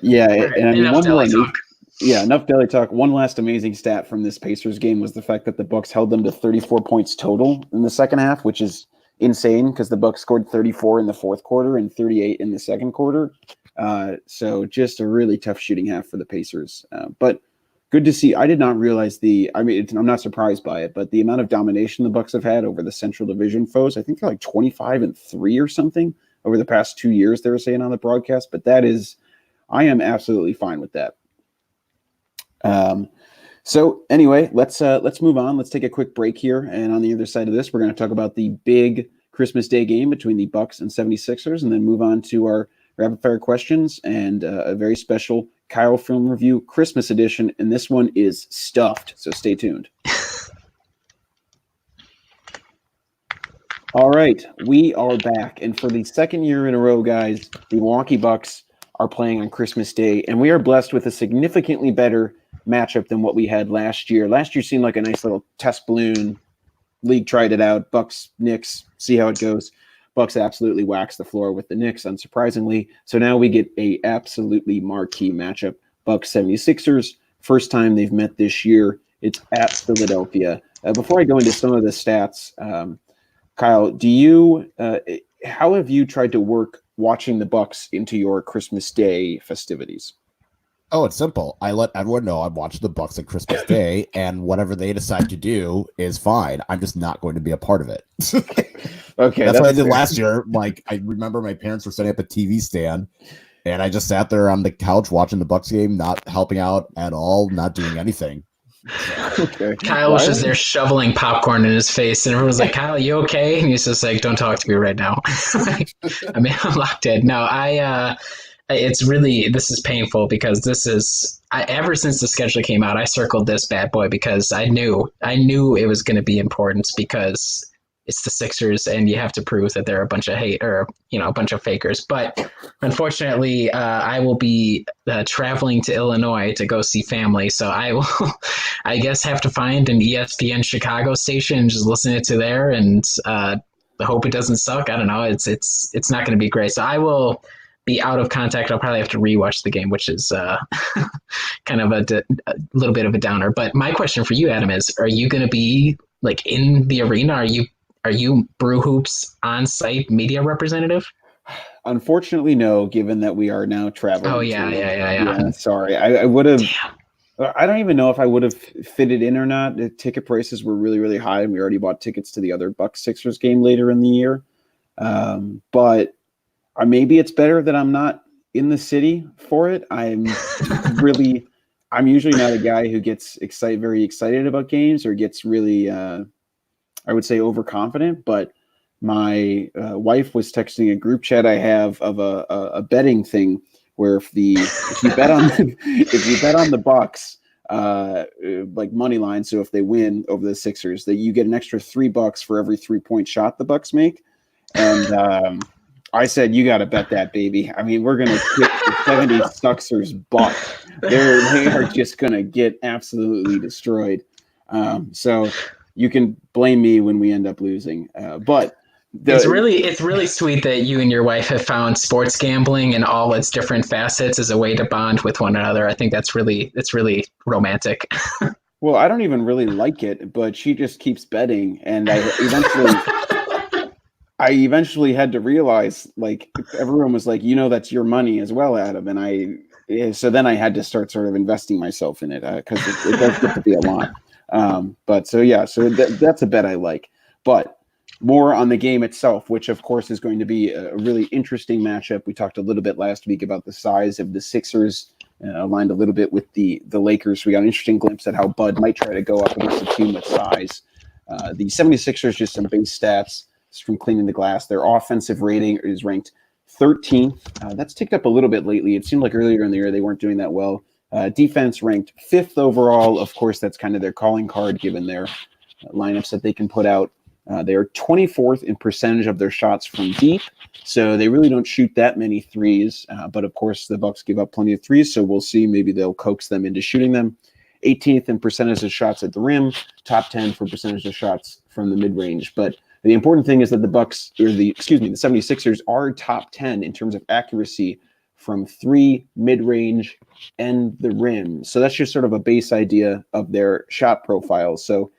Yeah, and I mean, enough Delly talk. Yeah, enough Delly talk. One last amazing stat from this Pacers game was the fact that the Bucks held them to 34 points total in the second half, which is insane because the Bucks scored 34 in the fourth quarter and 38 in the second quarter. So just a really tough shooting half for the Pacers. But good to see. I did not realize I'm not surprised by it, but the amount of domination the Bucks have had over the Central Division foes, I think they're like 25-3 or something over the past 2 years, they were saying on the broadcast. But I am absolutely fine with that. So anyway, let's move on. Let's take a quick break here. And on the other side of this, we're going to talk about the big Christmas Day game between the Bucks and 76ers, and then move on to our rapid fire questions and a very special Kyle Film Review Christmas edition. And this one is stuffed. So stay tuned. All right, we are back. And for the second year in a row, guys, the Milwaukee Bucks are playing on Christmas Day, and we are blessed with a significantly better matchup than what we had last year. Last year seemed like a nice little test balloon. League tried it out. Bucks, Knicks, see how it goes. Bucks absolutely waxed the floor with the Knicks, unsurprisingly. So now we get a absolutely marquee matchup. Bucks 76ers First time they've met this year. It's at Philadelphia. Before I go into some of the stats, Kyle, how have you tried to work watching the Bucks into your Christmas Day festivities? Oh, it's simple. I let everyone know I'm watching the Bucks on Christmas Day, and whatever they decide to do is fine. I'm just not going to be a part of it. Okay, that's what I did last year. Like, I remember my parents were setting up a TV stand, and I just sat there on the couch watching the Bucks game, not helping out at all, not doing anything. Okay. Kyle was just there shoveling popcorn in his face, and everyone was like, "Kyle, you okay?" And he's just like, "Don't talk to me right now." I mean, I'm locked in. No, it's really, this is painful because ever since the schedule came out, I circled this bad boy because I knew it was going to be important because it's the Sixers and you have to prove that they're a bunch of a bunch of fakers. But unfortunately, I will be traveling to Illinois to go see family. So I will, I guess, have to find an ESPN Chicago station and just listen to there and hope it doesn't suck. I don't know. It's not going to be great. So I will be out of contact. I'll probably have to rewatch the game, which is kind of a little bit of a downer. But my question for you, Adam, is: are you going to be like in the arena? Are you Brew Hoops on-site media representative? Unfortunately, no. Given that we are now traveling. Oh yeah. Sorry, I would have. I don't even know if I would have fitted in or not. The ticket prices were really, really high, and we already bought tickets to the other Bucks Sixers game later in the year. But maybe it's better that I'm not in the city for it. I'm usually not a guy who gets very excited about games or gets really, I would say, overconfident. But my wife was texting a group chat I have of a betting thing where if you bet on the Bucks, like money line, so if they win over the Sixers, that you get an extra $3 for every 3-point shot the Bucks make. And I said, you got to bet that, baby. I mean, we're going to kick the 76ers butt. They are just going to get absolutely destroyed. So you can blame me when we end up losing. But it's really sweet that you and your wife have found sports gambling and all its different facets as a way to bond with one another. I think it's really romantic. Well, I don't even really like it, but she just keeps betting, and I eventually had to realize, like, everyone was like, that's your money as well, Adam. And so then I had to start sort of investing myself in it because it does get to be a lot. So that's a bet I like. But more on the game itself, which of course is going to be a really interesting matchup. We talked a little bit last week about the size of the Sixers, aligned a little bit with the Lakers. We got an interesting glimpse at how Bud might try to go up against a team with size. The 76ers, just some base stats from Cleaning the Glass. Their offensive rating is ranked 13th. That's ticked up a little bit lately. It seemed like earlier in the year they weren't doing that well. Defense ranked 5th overall. Of course, that's kind of their calling card given their lineups that they can put out. They are 24th in percentage of their shots from deep, so they really don't shoot that many threes. But of course, the Bucks give up plenty of threes, so we'll see. Maybe they'll coax them into shooting them. 18th in percentage of shots at the rim, top 10 for percentage of shots from the mid-range. But the important thing is that the 76ers are top 10 in terms of accuracy from 3, mid-range, and the rim. So that's just sort of a base idea of their shot profile. So,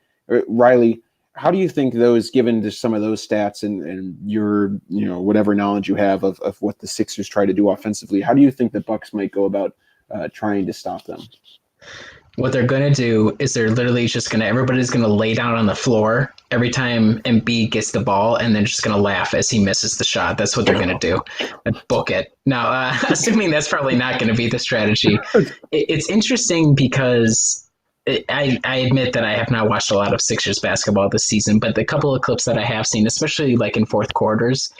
Riley, how do you think those, given just some of those stats and your, whatever knowledge you have of what the Sixers try to do offensively, how do you think the Bucks might go about trying to stop them? What they're going to do is they're literally just everybody's going to lay down on the floor every time Embiid gets the ball and then just going to laugh as he misses the shot. That's what they're going to do. And book it. Now, assuming that's probably not going to be the strategy. It's interesting because I admit that I have not watched a lot of Sixers basketball this season, but the couple of clips that I have seen, especially like in fourth quarters,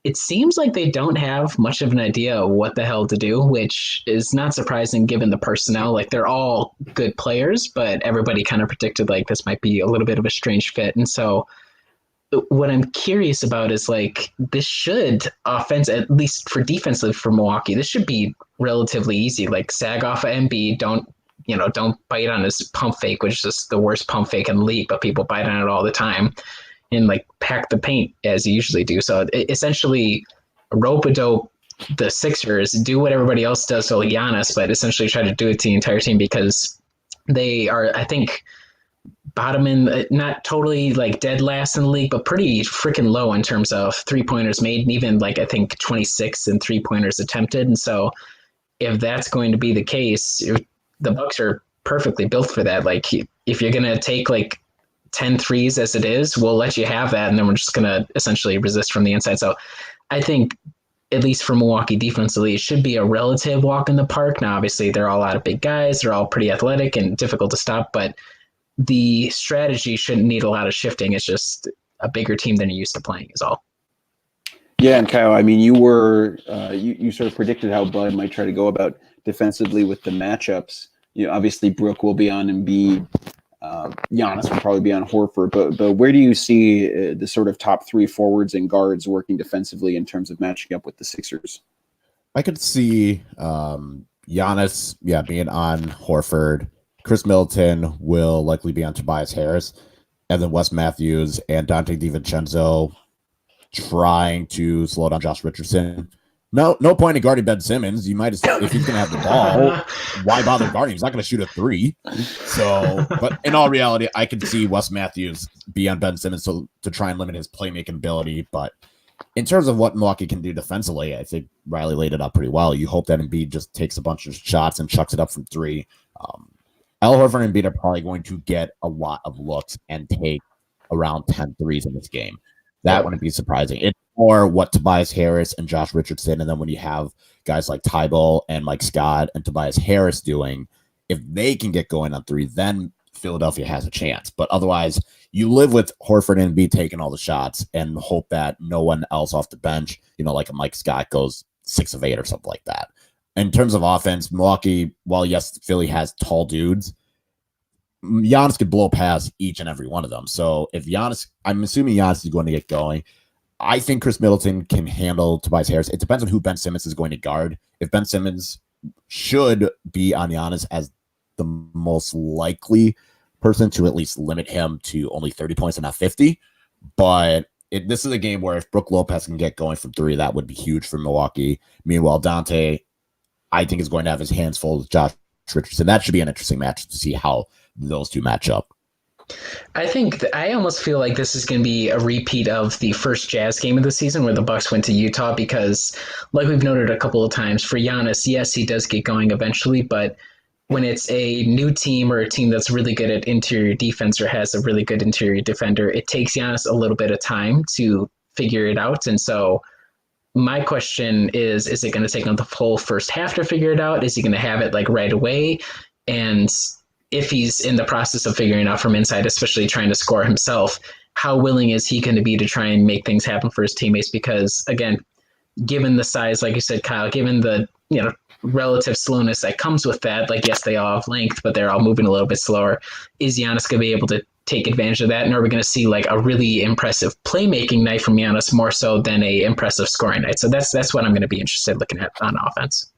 it seems like they don't have much of an idea of what the hell to do, which is not surprising given the personnel. Like, they're all good players, but everybody kind of predicted like this might be a little bit of a strange fit. And so what I'm curious about is like, this should at least for defensive for Milwaukee, this should be relatively easy. Like, sag off of Embiid, don't bite on his pump fake, which is just the worst pump fake in the league, but people bite on it all the time. And like pack the paint as you usually do. So essentially rope-a-dope the Sixers, do what everybody else does to Giannis, but essentially try to do it to the entire team because They are, I think, bottom in, not totally like dead last in the league, but pretty freaking low in terms of 3-pointers made, and even like I think 26 and 3-pointers attempted. And so if that's going to be the case, the Bucks are perfectly built for that. Like if you're going to take like 10 threes as it is, we'll let you have that, and then we're just going to essentially resist from the inside. So I think, at least for Milwaukee defensively, it should be a relative walk in the park. Now, obviously, they're all a lot of big guys. They're all pretty athletic and difficult to stop, but the strategy shouldn't need a lot of shifting. It's just a bigger team than you're used to playing is all. Yeah, and Kyle, I mean, you were you sort of predicted how Bud might try to go about defensively with the matchups. Obviously Brook will be on Embiid. Giannis will probably be on Horford, but where do you see the sort of top 3 forwards and guards working defensively in terms of matching up with the Sixers? I could see Giannis, being on Horford. Chris Middleton will likely be on Tobias Harris, and then Wes Matthews and Dante DiVincenzo trying to slow down Josh Richardson. No point in guarding Ben Simmons. You might, if he's going to have the ball, why bother guarding? He's not going to shoot a 3. So, but in all reality, I can see Wes Matthews be on Ben Simmons to try and limit his playmaking ability. But in terms of what Milwaukee can do defensively, I think Riley laid it up pretty well. You hope that Embiid just takes a bunch of shots and chucks it up from 3. Al Horford and Embiid are probably going to get a lot of looks and take around 10 threes in this game. That wouldn't be surprising. It's more what Tobias Harris and Josh Richardson, and then when you have guys like Tybal and Mike Scott and Tobias Harris doing, if they can get going on 3, then Philadelphia has a chance. But otherwise, you live with Horford and Embiid taking all the shots and hope that no one else off the bench, like a Mike Scott, goes 6 of 8 or something like that. In terms of offense, Milwaukee, while yes, Philly has tall dudes, Giannis could blow past each and every one of them. So if Giannis, I'm assuming Giannis is going to get going. I think Chris Middleton can handle Tobias Harris. It depends on who Ben Simmons is going to guard. If Ben Simmons should be on Giannis as the most likely person to at least limit him to only 30 points and not 50. But this is a game where if Brook Lopez can get going from 3, that would be huge for Milwaukee. Meanwhile, Dante, I think, is going to have his hands full with Josh Richardson. That should be an interesting match to see how those two match up. I almost feel like this is going to be a repeat of the first Jazz game of the season where the Bucks went to Utah, because like we've noted a couple of times, for Giannis, yes, he does get going eventually, but when it's a new team or a team that's really good at interior defense or has a really good interior defender, it takes Giannis a little bit of time to figure it out. And so my question is it going to take him the full first half to figure it out? Is he going to have it like right away? And if he's in the process of figuring it out from inside, especially trying to score himself, how willing is he going to be to try and make things happen for his teammates? Because again, given the size, like you said, Kyle, given the relative slowness that comes with that, like yes, they all have length, but they're all moving a little bit slower. Is Giannis going to be able to take advantage of that? And are we going to see like a really impressive playmaking night from Giannis more so than a impressive scoring night? So that's what I'm going to be interested in looking at on offense.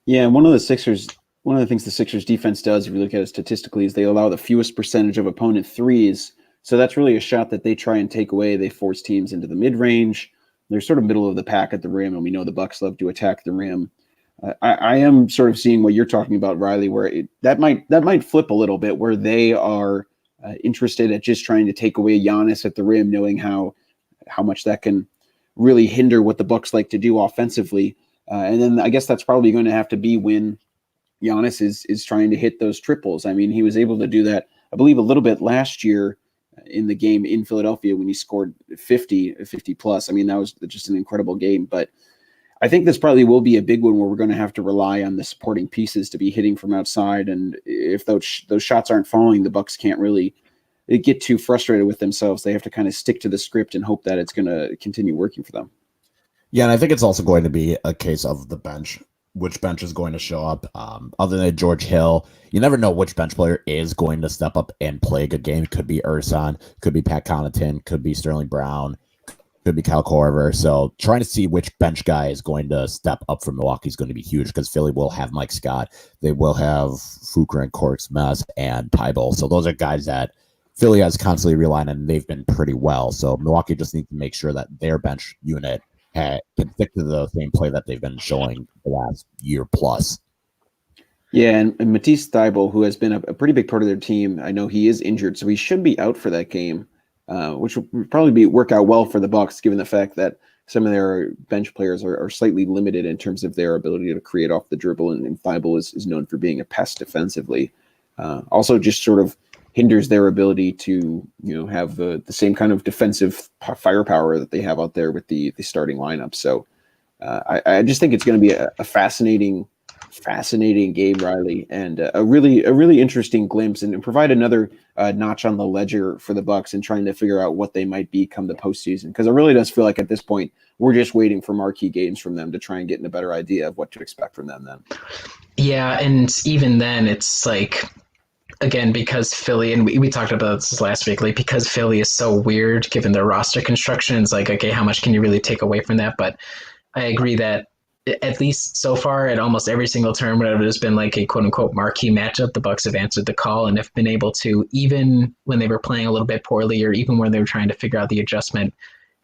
Yeah, and one of the things the Sixers defense does, if you look at it statistically, is they allow the fewest percentage of opponent threes. So that's really a shot that they try and take away. They force teams into the mid-range. They're sort of middle of the pack at the rim, and we know the Bucks love to attack the rim. I am sort of seeing what you're talking about, Riley, where that might flip a little bit, where they are interested at just trying to take away Giannis at the rim, knowing how much that can really hinder what the Bucks like to do offensively. And then I guess that's probably going to have to be when Giannis is trying to hit those triples. I mean, he was able to do that, I believe, a little bit last year in the game in Philadelphia when he scored 50 plus. I mean, that was just an incredible game. But I think this probably will be a big one where we're going to have to rely on the supporting pieces to be hitting from outside. And if those shots aren't falling, the Bucks can't really get too frustrated with themselves. They have to kind of stick to the script and hope that it's going to continue working for them. Yeah, and I think it's also going to be a case of the bench. Which bench is going to show up? Other than George Hill, you never know which bench player is going to step up and play a good game. It could be Ersan, could be Pat Connaughton, could be Sterling Brown, could be Kyle Korver. So trying to see which bench guy is going to step up for Milwaukee is going to be huge, because Philly will have Mike Scott. They will have Fuker and Korkmaz and Tybal. So those are guys that Philly has constantly relied on, and they've been pretty well. So Milwaukee just needs to make sure that their bench unit can stick to the same play that they've been showing the last year plus. Yeah, and Matisse Thybulle, who has been a pretty big part of their team, I know he is injured, so he should be out for that game, which would probably work out well for the Bucks, given the fact that some of their bench players are slightly limited in terms of their ability to create off the dribble, and Thybulle is known for being a pest defensively. Also, just sort of hinders their ability to have the same kind of defensive firepower that they have out there with the starting lineup. So I just think it's going to be a fascinating game, Riley, and a really interesting glimpse, and provide another notch on the ledger for the Bucks and trying to figure out what they might be come the postseason. Because it really does feel like at this point we're just waiting for marquee games from them to try and get a better idea of what to expect from them. Then, yeah, and even then, it's like, again, because Philly, and we talked about this last week, like because Philly is so weird given their roster construction, it's like, okay, how much can you really take away from that? But I agree that at least so far at almost every single tournament, it has been like a quote unquote marquee matchup. The Bucks have answered the call and have been able to, even when they were playing a little bit poorly, or even when they were trying to figure out the adjustment,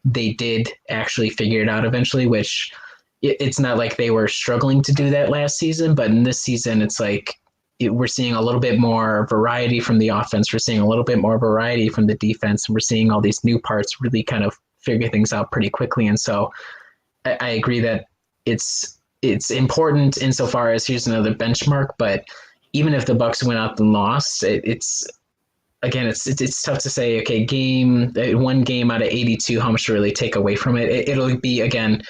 they did actually figure it out eventually, which it's not like they were struggling to do that last season, but in this season, it's like we're seeing a little bit more variety from the offense. We're seeing a little bit more variety from the defense, and we're seeing all these new parts really kind of figure things out pretty quickly. And so I agree that it's important insofar as here's another benchmark, but even if the Bucks went out and lost, it's tough to say, okay, one game out of 82, how much to really take away from it. It'll be, again,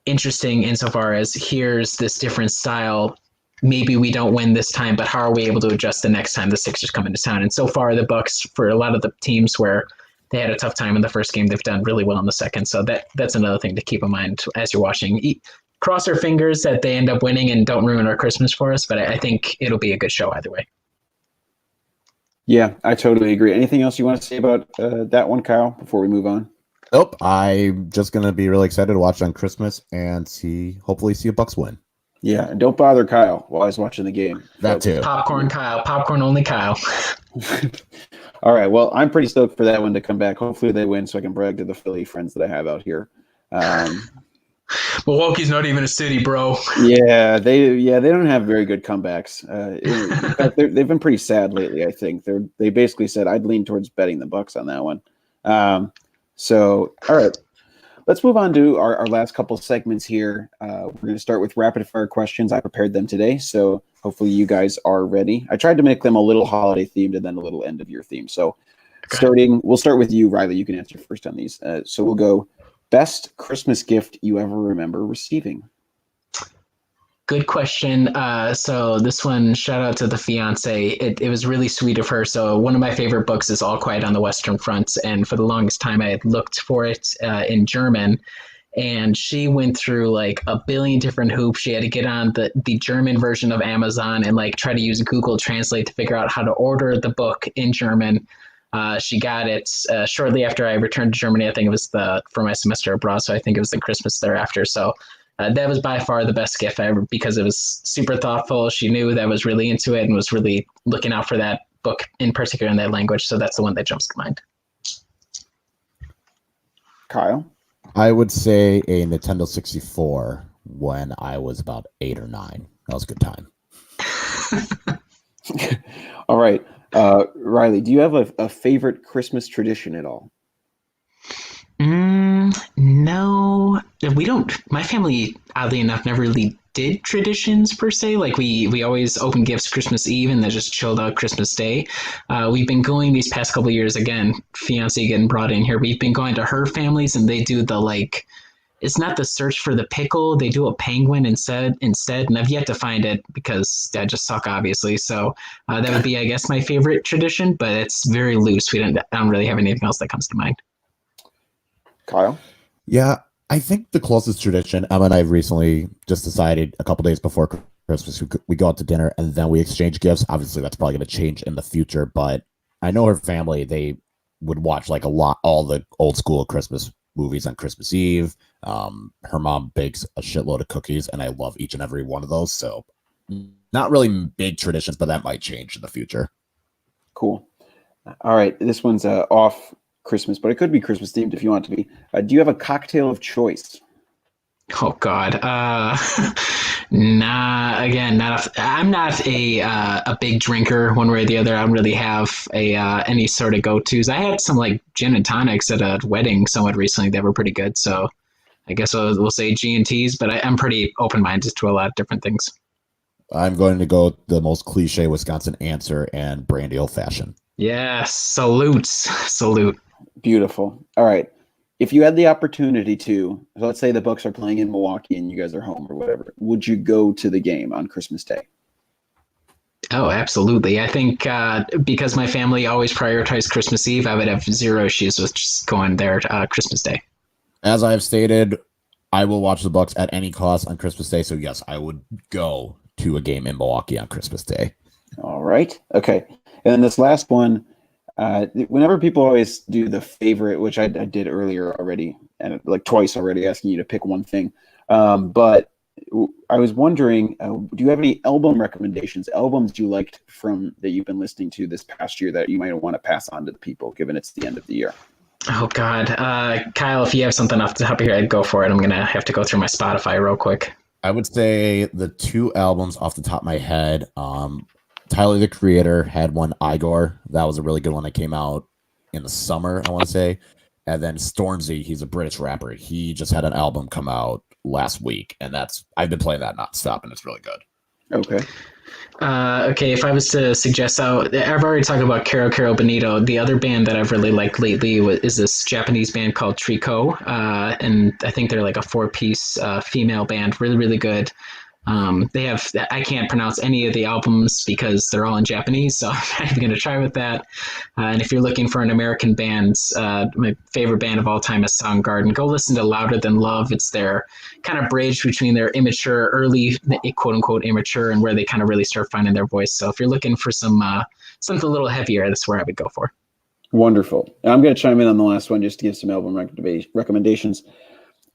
interesting insofar as here's this different style. Maybe we don't win this time, but how are we able to adjust the next time the Sixers come into town? And so far, the Bucks, for a lot of the teams where they had a tough time in the first game, they've done really well in the second. So that's another thing to keep in mind as you're watching. Cross our fingers that they end up winning and don't ruin our Christmas for us, but I think it'll be a good show either way. Yeah, I totally agree. Anything else you want to say about that one, Kyle, before we move on? Nope. I'm just going to be really excited to watch on Christmas and hopefully see a Bucks win. Yeah, and don't bother Kyle while he's watching the game. That too. Popcorn Kyle. Popcorn only Kyle. All right. Well, I'm pretty stoked for that one to come back. Hopefully they win so I can brag to the Philly friends that I have out here. Milwaukee's not even a city, bro. Yeah, they don't have very good comebacks. In fact, they've been pretty sad lately. I think they basically said I'd lean towards betting the Bucks on that one. So all right, let's move on to our last couple segments here. We're going to start with rapid fire questions. I prepared them today, so hopefully you guys are ready. I tried to make them a little holiday themed and then a little end of year themed. So we'll start with you, Riley. You can answer first on these. So we'll go. Best Christmas gift you ever remember receiving? Good question. So this one, shout out to the fiance. It was really sweet of her. So one of my favorite books is All Quiet on the Western Front. And for the longest time, I had looked for it in German. And she went through like a billion different hoops. She had to get on the German version of Amazon and like try to use Google Translate to figure out how to order the book in German. She got it shortly after I returned to Germany. I think it was for my semester abroad, so I think it was the Christmas thereafter. So that was by far the best gift ever because it was super thoughtful. She knew that I was really into it and was really looking out for that book in particular in that language. So that's the one that jumps to mind. Kyle? I would say a Nintendo 64 when I was about 8 or 9. That was a good time. All right. Riley, do you have a favorite Christmas tradition at all? No, we don't. My family, oddly enough, never really did traditions per se. Like we always open gifts Christmas Eve and then just chilled out Christmas Day. We've been going these past couple of years, again, fiance getting brought in here. We've been going to her families and they do the like, it's not the search for the pickle. They do a penguin instead, and I've yet to find it because I just suck, obviously. So that would be, I guess, my favorite tradition, but it's very loose. I don't really have anything else that comes to mind. Kyle? Yeah, I think the closest tradition, Emma and I recently just decided a couple days before Christmas, we go out to dinner and then we exchange gifts. Obviously, that's probably going to change in the future, but I know her family, they would watch like all the old school Christmas movies on Christmas Eve. Her mom bakes a shitload of cookies, and I love each and every one of those. So not really big traditions, but that might change in the future. Cool. All right. This one's off Christmas, but it could be Christmas themed if you want it to be. Do you have a cocktail of choice? Oh God. Nah, again, I'm not a big drinker one way or the other. I don't really have a any sort of go tos. I had some like gin and tonics at a wedding somewhat recently that were pretty good. So I guess we'll say G and T's, but I'm pretty open minded to a lot of different things. I'm going to go the most cliche Wisconsin answer and brandy old fashioned. Yes, salute. Beautiful. All right. If you had the opportunity to, so let's say the Bucks are playing in Milwaukee and you guys are home or whatever, would you go to the game on Christmas Day? Oh, absolutely. I think because my family always prioritized Christmas Eve, I would have zero issues with just going there Christmas Day. As I have stated, I will watch the Bucks at any cost on Christmas Day. So yes, I would go to a game in Milwaukee on Christmas Day. All right. Okay. And then this last one, whenever people always do the favorite, which I did earlier already, and like twice already, asking you to pick one thing. But I was wondering, do you have any album recommendations, albums you liked from that you've been listening to this past year that you might want to pass on to the people, given it's the end of the year? Oh, God. Kyle, if you have something off the top of your head, go for it. I'm going to have to go through my Spotify real quick. I would say the two albums off the top of my head, Tyler, the Creator, had one, Igor. That was a really good one that came out in the summer, I want to say. And then Stormzy, he's a British rapper. He just had an album come out last week, and I've been playing that nonstop, and it's really good. Okay. Okay, if I was to suggest, I've already talked about Caro Bonito. The other band that I've really liked lately is this Japanese band called Trico, and I think they're like a 4-piece female band, really, really good. I can't pronounce any of the albums because they're all in Japanese, so I'm not even going to try with that. And if you're looking for an American band, my favorite band of all time is Soundgarden. Go listen to Louder Than Love. It's their kind of bridge between their immature, early, quote unquote, immature, and where they kind of really start finding their voice. So if you're looking for something a little heavier, that's where I would go for. Wonderful. I'm going to chime in on the last one just to give some album recommendations.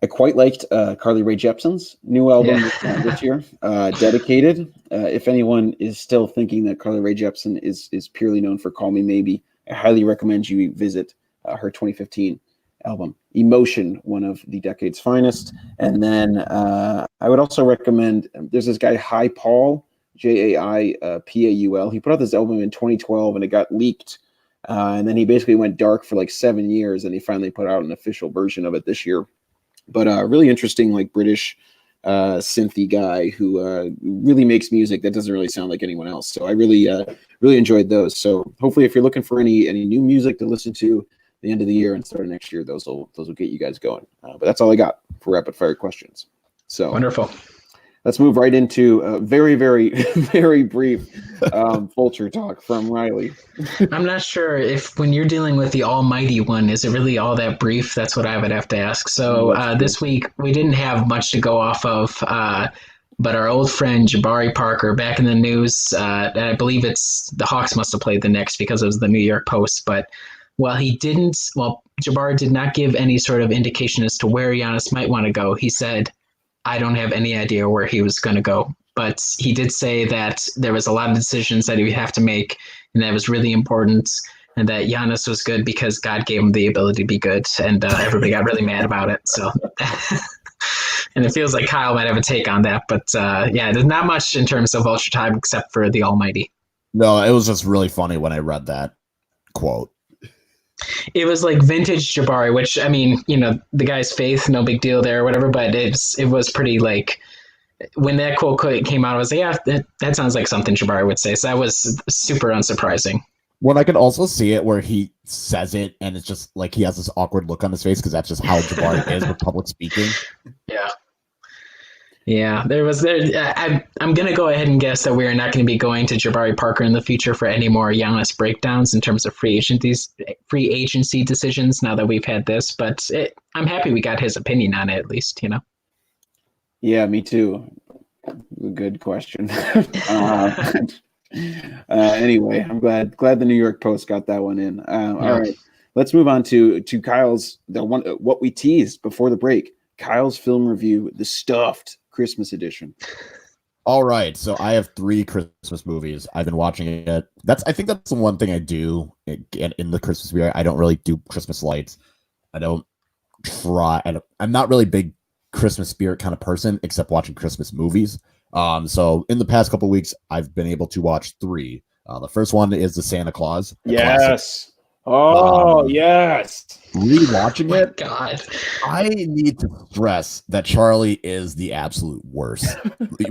I quite liked Carly Rae Jepsen's new album this year, Dedicated. If anyone is still thinking that Carly Rae Jepsen is purely known for Call Me Maybe, I highly recommend you visit her 2015 album, Emotion, one of the decade's finest. And then I would also recommend, there's this guy, Hi Paul, Jaipaul. He put out this album in 2012 and it got leaked. And then he basically went dark for like 7 years and he finally put out an official version of it this year. But really interesting, like British synthy guy who really makes music that doesn't really sound like anyone else. So I really enjoyed those. So hopefully, if you're looking for any new music to listen to at the end of the year and start of next year, those will get you guys going. But that's all I got for rapid fire questions. So wonderful. Let's move right into very, very, very brief Vulture talk from Riley. I'm not sure if when you're dealing with the almighty one, is it really all that brief? That's what I would have to ask. So this week, we didn't have much to go off of, but our old friend Jabari Parker back in the news, I believe the Hawks must have played the Knicks because it was the New York Post, but Jabari did not give any sort of indication as to where Giannis might want to go. He said, I don't have any idea where he was going to go, but he did say that there was a lot of decisions that he would have to make, and that was really important, and that Giannis was good because God gave him the ability to be good, and everybody got really mad about it. So, and it feels like Kyle might have a take on that, but there's not much in terms of Vulture time except for the Almighty. No, it was just really funny when I read that quote. It was like vintage Jabari, which, I mean, the guy's faith, no big deal there or whatever, but it was pretty like, when that quote came out, I was like, yeah, that sounds like something Jabari would say. So that was super unsurprising. Well, I could also see it where he says it and it's just like he has this awkward look on his face because that's just how Jabari is with public speaking. Yeah. Yeah, I'm going to go ahead and guess that we are not going to be going to Jabari Parker in the future for any more Giannis breakdowns in terms of free agency decisions now that we've had this. But I'm happy we got his opinion on it, at least, Yeah, me too. Good question. Anyway, I'm glad the New York Post got that one in. All right, let's move on to Kyle's what we teased before the break. Kyle's film review, The Stuffed Christmas edition. All right, so I have 3 Christmas movies. I've been watching it. I think that's the one thing I do in the Christmas spirit. I don't really do Christmas lights. I don't try. I'm not really a big Christmas spirit kind of person, except watching Christmas movies. So in the past couple weeks, I've been able to watch 3. The first one is the Santa Claus. The classic. Yes. Oh, yes. Rewatching My it, God. I need to stress that Charlie is the absolute worst.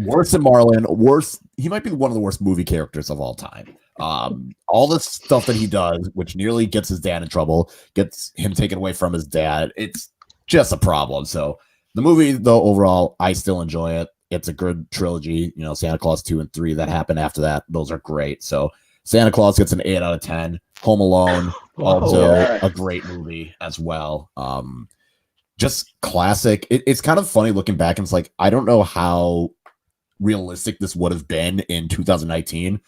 Worse than Marlon. Worse. He might be one of the worst movie characters of all time. All the stuff that he does, which nearly gets his dad in trouble, gets him taken away from his dad. It's just a problem. So the movie, though, overall, I still enjoy it. It's a good trilogy. You know, Santa Claus 2 and 3 that happened after that. Those are great. So Santa Claus gets an 8 out of 10. Home Alone, also a great movie as well. Just classic. It's kind of funny looking back, and it's like, I don't know how realistic this would have been in 2019.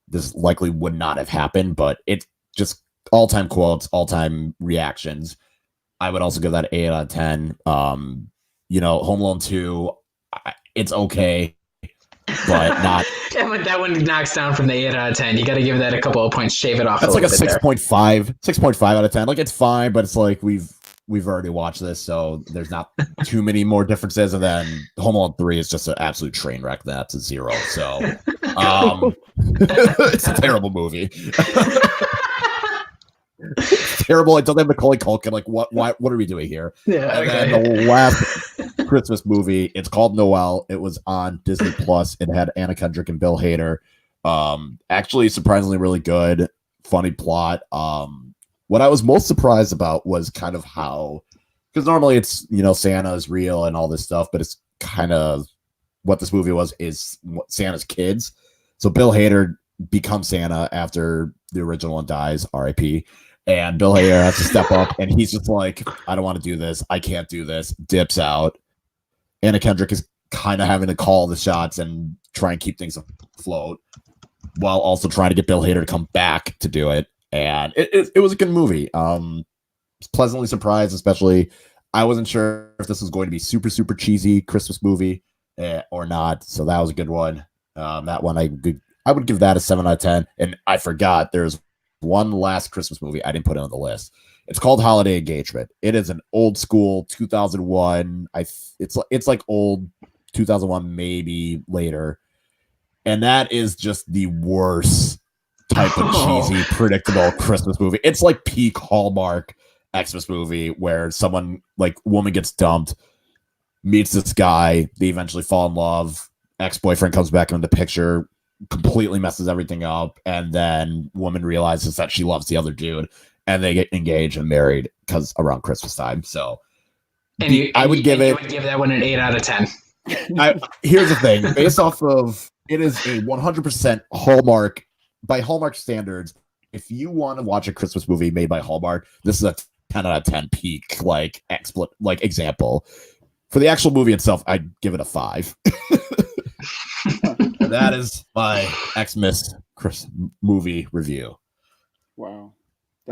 This likely would not have happened, but it's just all-time quotes, all-time reactions. I would also give that 8 out of 10. You know, Home Alone 2, it's okay, but not. That one knocks down from the 8 out of 10. You got to give that a couple of points, shave it off. That's like a 6.5, 6.5 out of 10. Like, it's fine, but it's like we've already watched this, so there's not too many more differences. And then Home Alone 3 is just an absolute train wreck. That's a 0. So it's a terrible movie. It's terrible. It doesn't have Macaulay Culkin. Like, what are we doing here? Yeah. And Okay. then the last Christmas movie, it's called Noel. It was on Disney Plus. It had Anna Kendrick and Bill Hader. Actually, surprisingly, really good, funny plot. What I was most surprised about was kind of how, because normally it's, you know, Santa is real and all this stuff, but it's kind of what this movie is Santa's kids. So Bill Hader becomes Santa after the original one dies, R.I.P. And Bill Hader has to step up, and he's just like, I don't want to do this. I can't do this. Dips out. Anna Kendrick is kind of having to call the shots and try and keep things afloat, while also trying to get Bill Hader to come back to do it. And it was a good movie. Pleasantly surprised, especially I wasn't sure if this was going to be super, super cheesy Christmas movie or not. So that was a good one. That one I would give that a 7 out of 10. And I forgot there's one last Christmas movie I didn't put it on the list. It's called Holiday Engagement. It is an old school 2001. It's like old 2001, maybe later. And that is just the worst type of cheesy, predictable Christmas movie. It's like peak Hallmark Xmas movie where someone, like, woman gets dumped, meets this guy, they eventually fall in love, ex-boyfriend comes back into the picture, completely messes everything up, and then woman realizes that she loves the other dude, and they get engaged and married because around Christmas time. So I would give that one an 8 out of 10. Here's the thing, based off of, it is a 100% Hallmark. By Hallmark standards, if you want to watch a Christmas movie made by Hallmark, this is a 10 out of 10 peak, example. For the actual movie itself, I'd give it a 5. That is my Xmas Christmas movie review. Wow.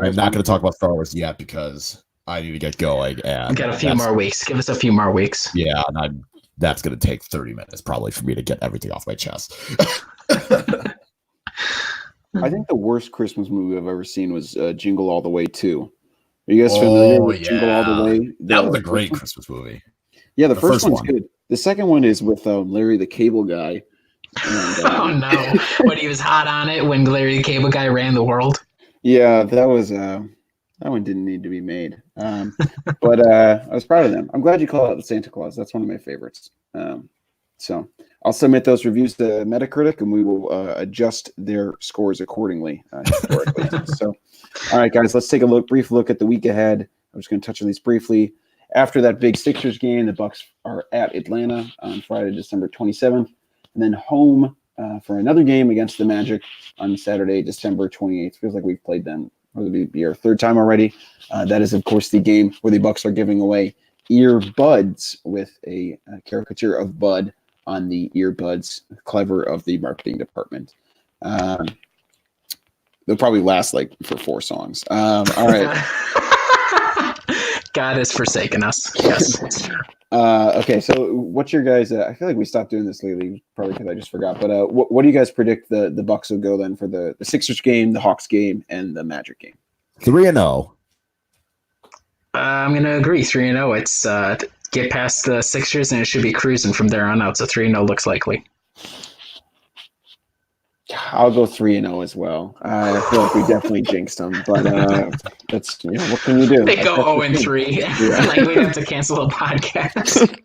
I'm not going to talk about Star Wars yet because I need to get going. And Got a few more weeks. Give us a few more weeks. Yeah, and that's going to take 30 minutes probably for me to get everything off my chest. I think the worst Christmas movie I've ever seen was Jingle All the Way 2. Are you guys familiar with Jingle All the Way? That was a great Christmas movie. Yeah, the first one's good. The second one is with Larry the Cable Guy. And, oh no! When he was hot on it, when Larry the Cable Guy ran the world. Yeah, that one didn't need to be made. But I was proud of them. I'm glad you called out the Santa Claus. That's one of my favorites. So I'll submit those reviews to Metacritic, and we will adjust their scores accordingly historically. So, all right, guys, let's take a brief look at the week ahead. I'm just going to touch on these briefly. After that big Sixers game, the Bucks are at Atlanta on Friday, December 27th, and then home for another game against the Magic on Saturday, December 28th. Feels like we've played them. It'll be our third time already. That is, of course, the game where the Bucks are giving away earbuds with a caricature of Bud on the earbuds. Clever of the marketing department. They'll probably last for 4 songs. All right. God has forsaken us. Yes. Okay, so what's your guys? I feel like we stopped doing this lately, probably because I just forgot. But what do you guys predict the Bucks will go then for the Sixers game, the Hawks game, and the Magic game? 3-0. I'm going to agree. 3-0. It's get past the Sixers, and it should be cruising from there on out. So 3-0 looks likely. I'll go 3-0 as well. I feel like we definitely jinxed them, but that's what can you do? They go That's the 0-3. Yeah. Like we'd have to cancel a podcast.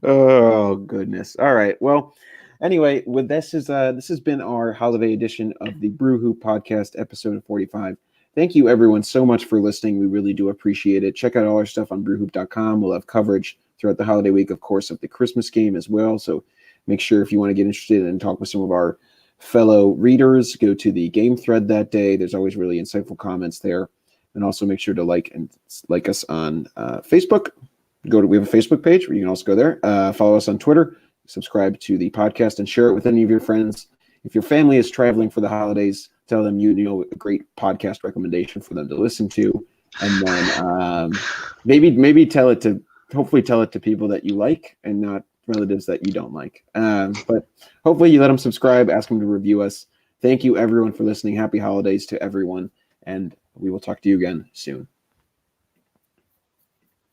Oh goodness. All right. Well, anyway, with this has been our holiday edition of the Brew Hoop Podcast, episode 45. Thank you everyone so much for listening. We really do appreciate it. Check out all our stuff on brewhoop.com. We'll have coverage throughout the holiday week, of course, of the Christmas game as well. So make sure if you want to get interested and talk with some of our fellow readers, go to the game thread that day. There's always really insightful comments there. And also make sure to like us on Facebook. We have a Facebook page where you can also go there. Follow us on Twitter. Subscribe to the podcast and share it with any of your friends. If your family is traveling for the holidays, tell them you know a great podcast recommendation for them to listen to, and then maybe hopefully tell it to people that you like and not relatives that you don't like. But hopefully you let them subscribe, ask them to review us. Thank you everyone for listening. Happy holidays to everyone, and we will talk to you again soon.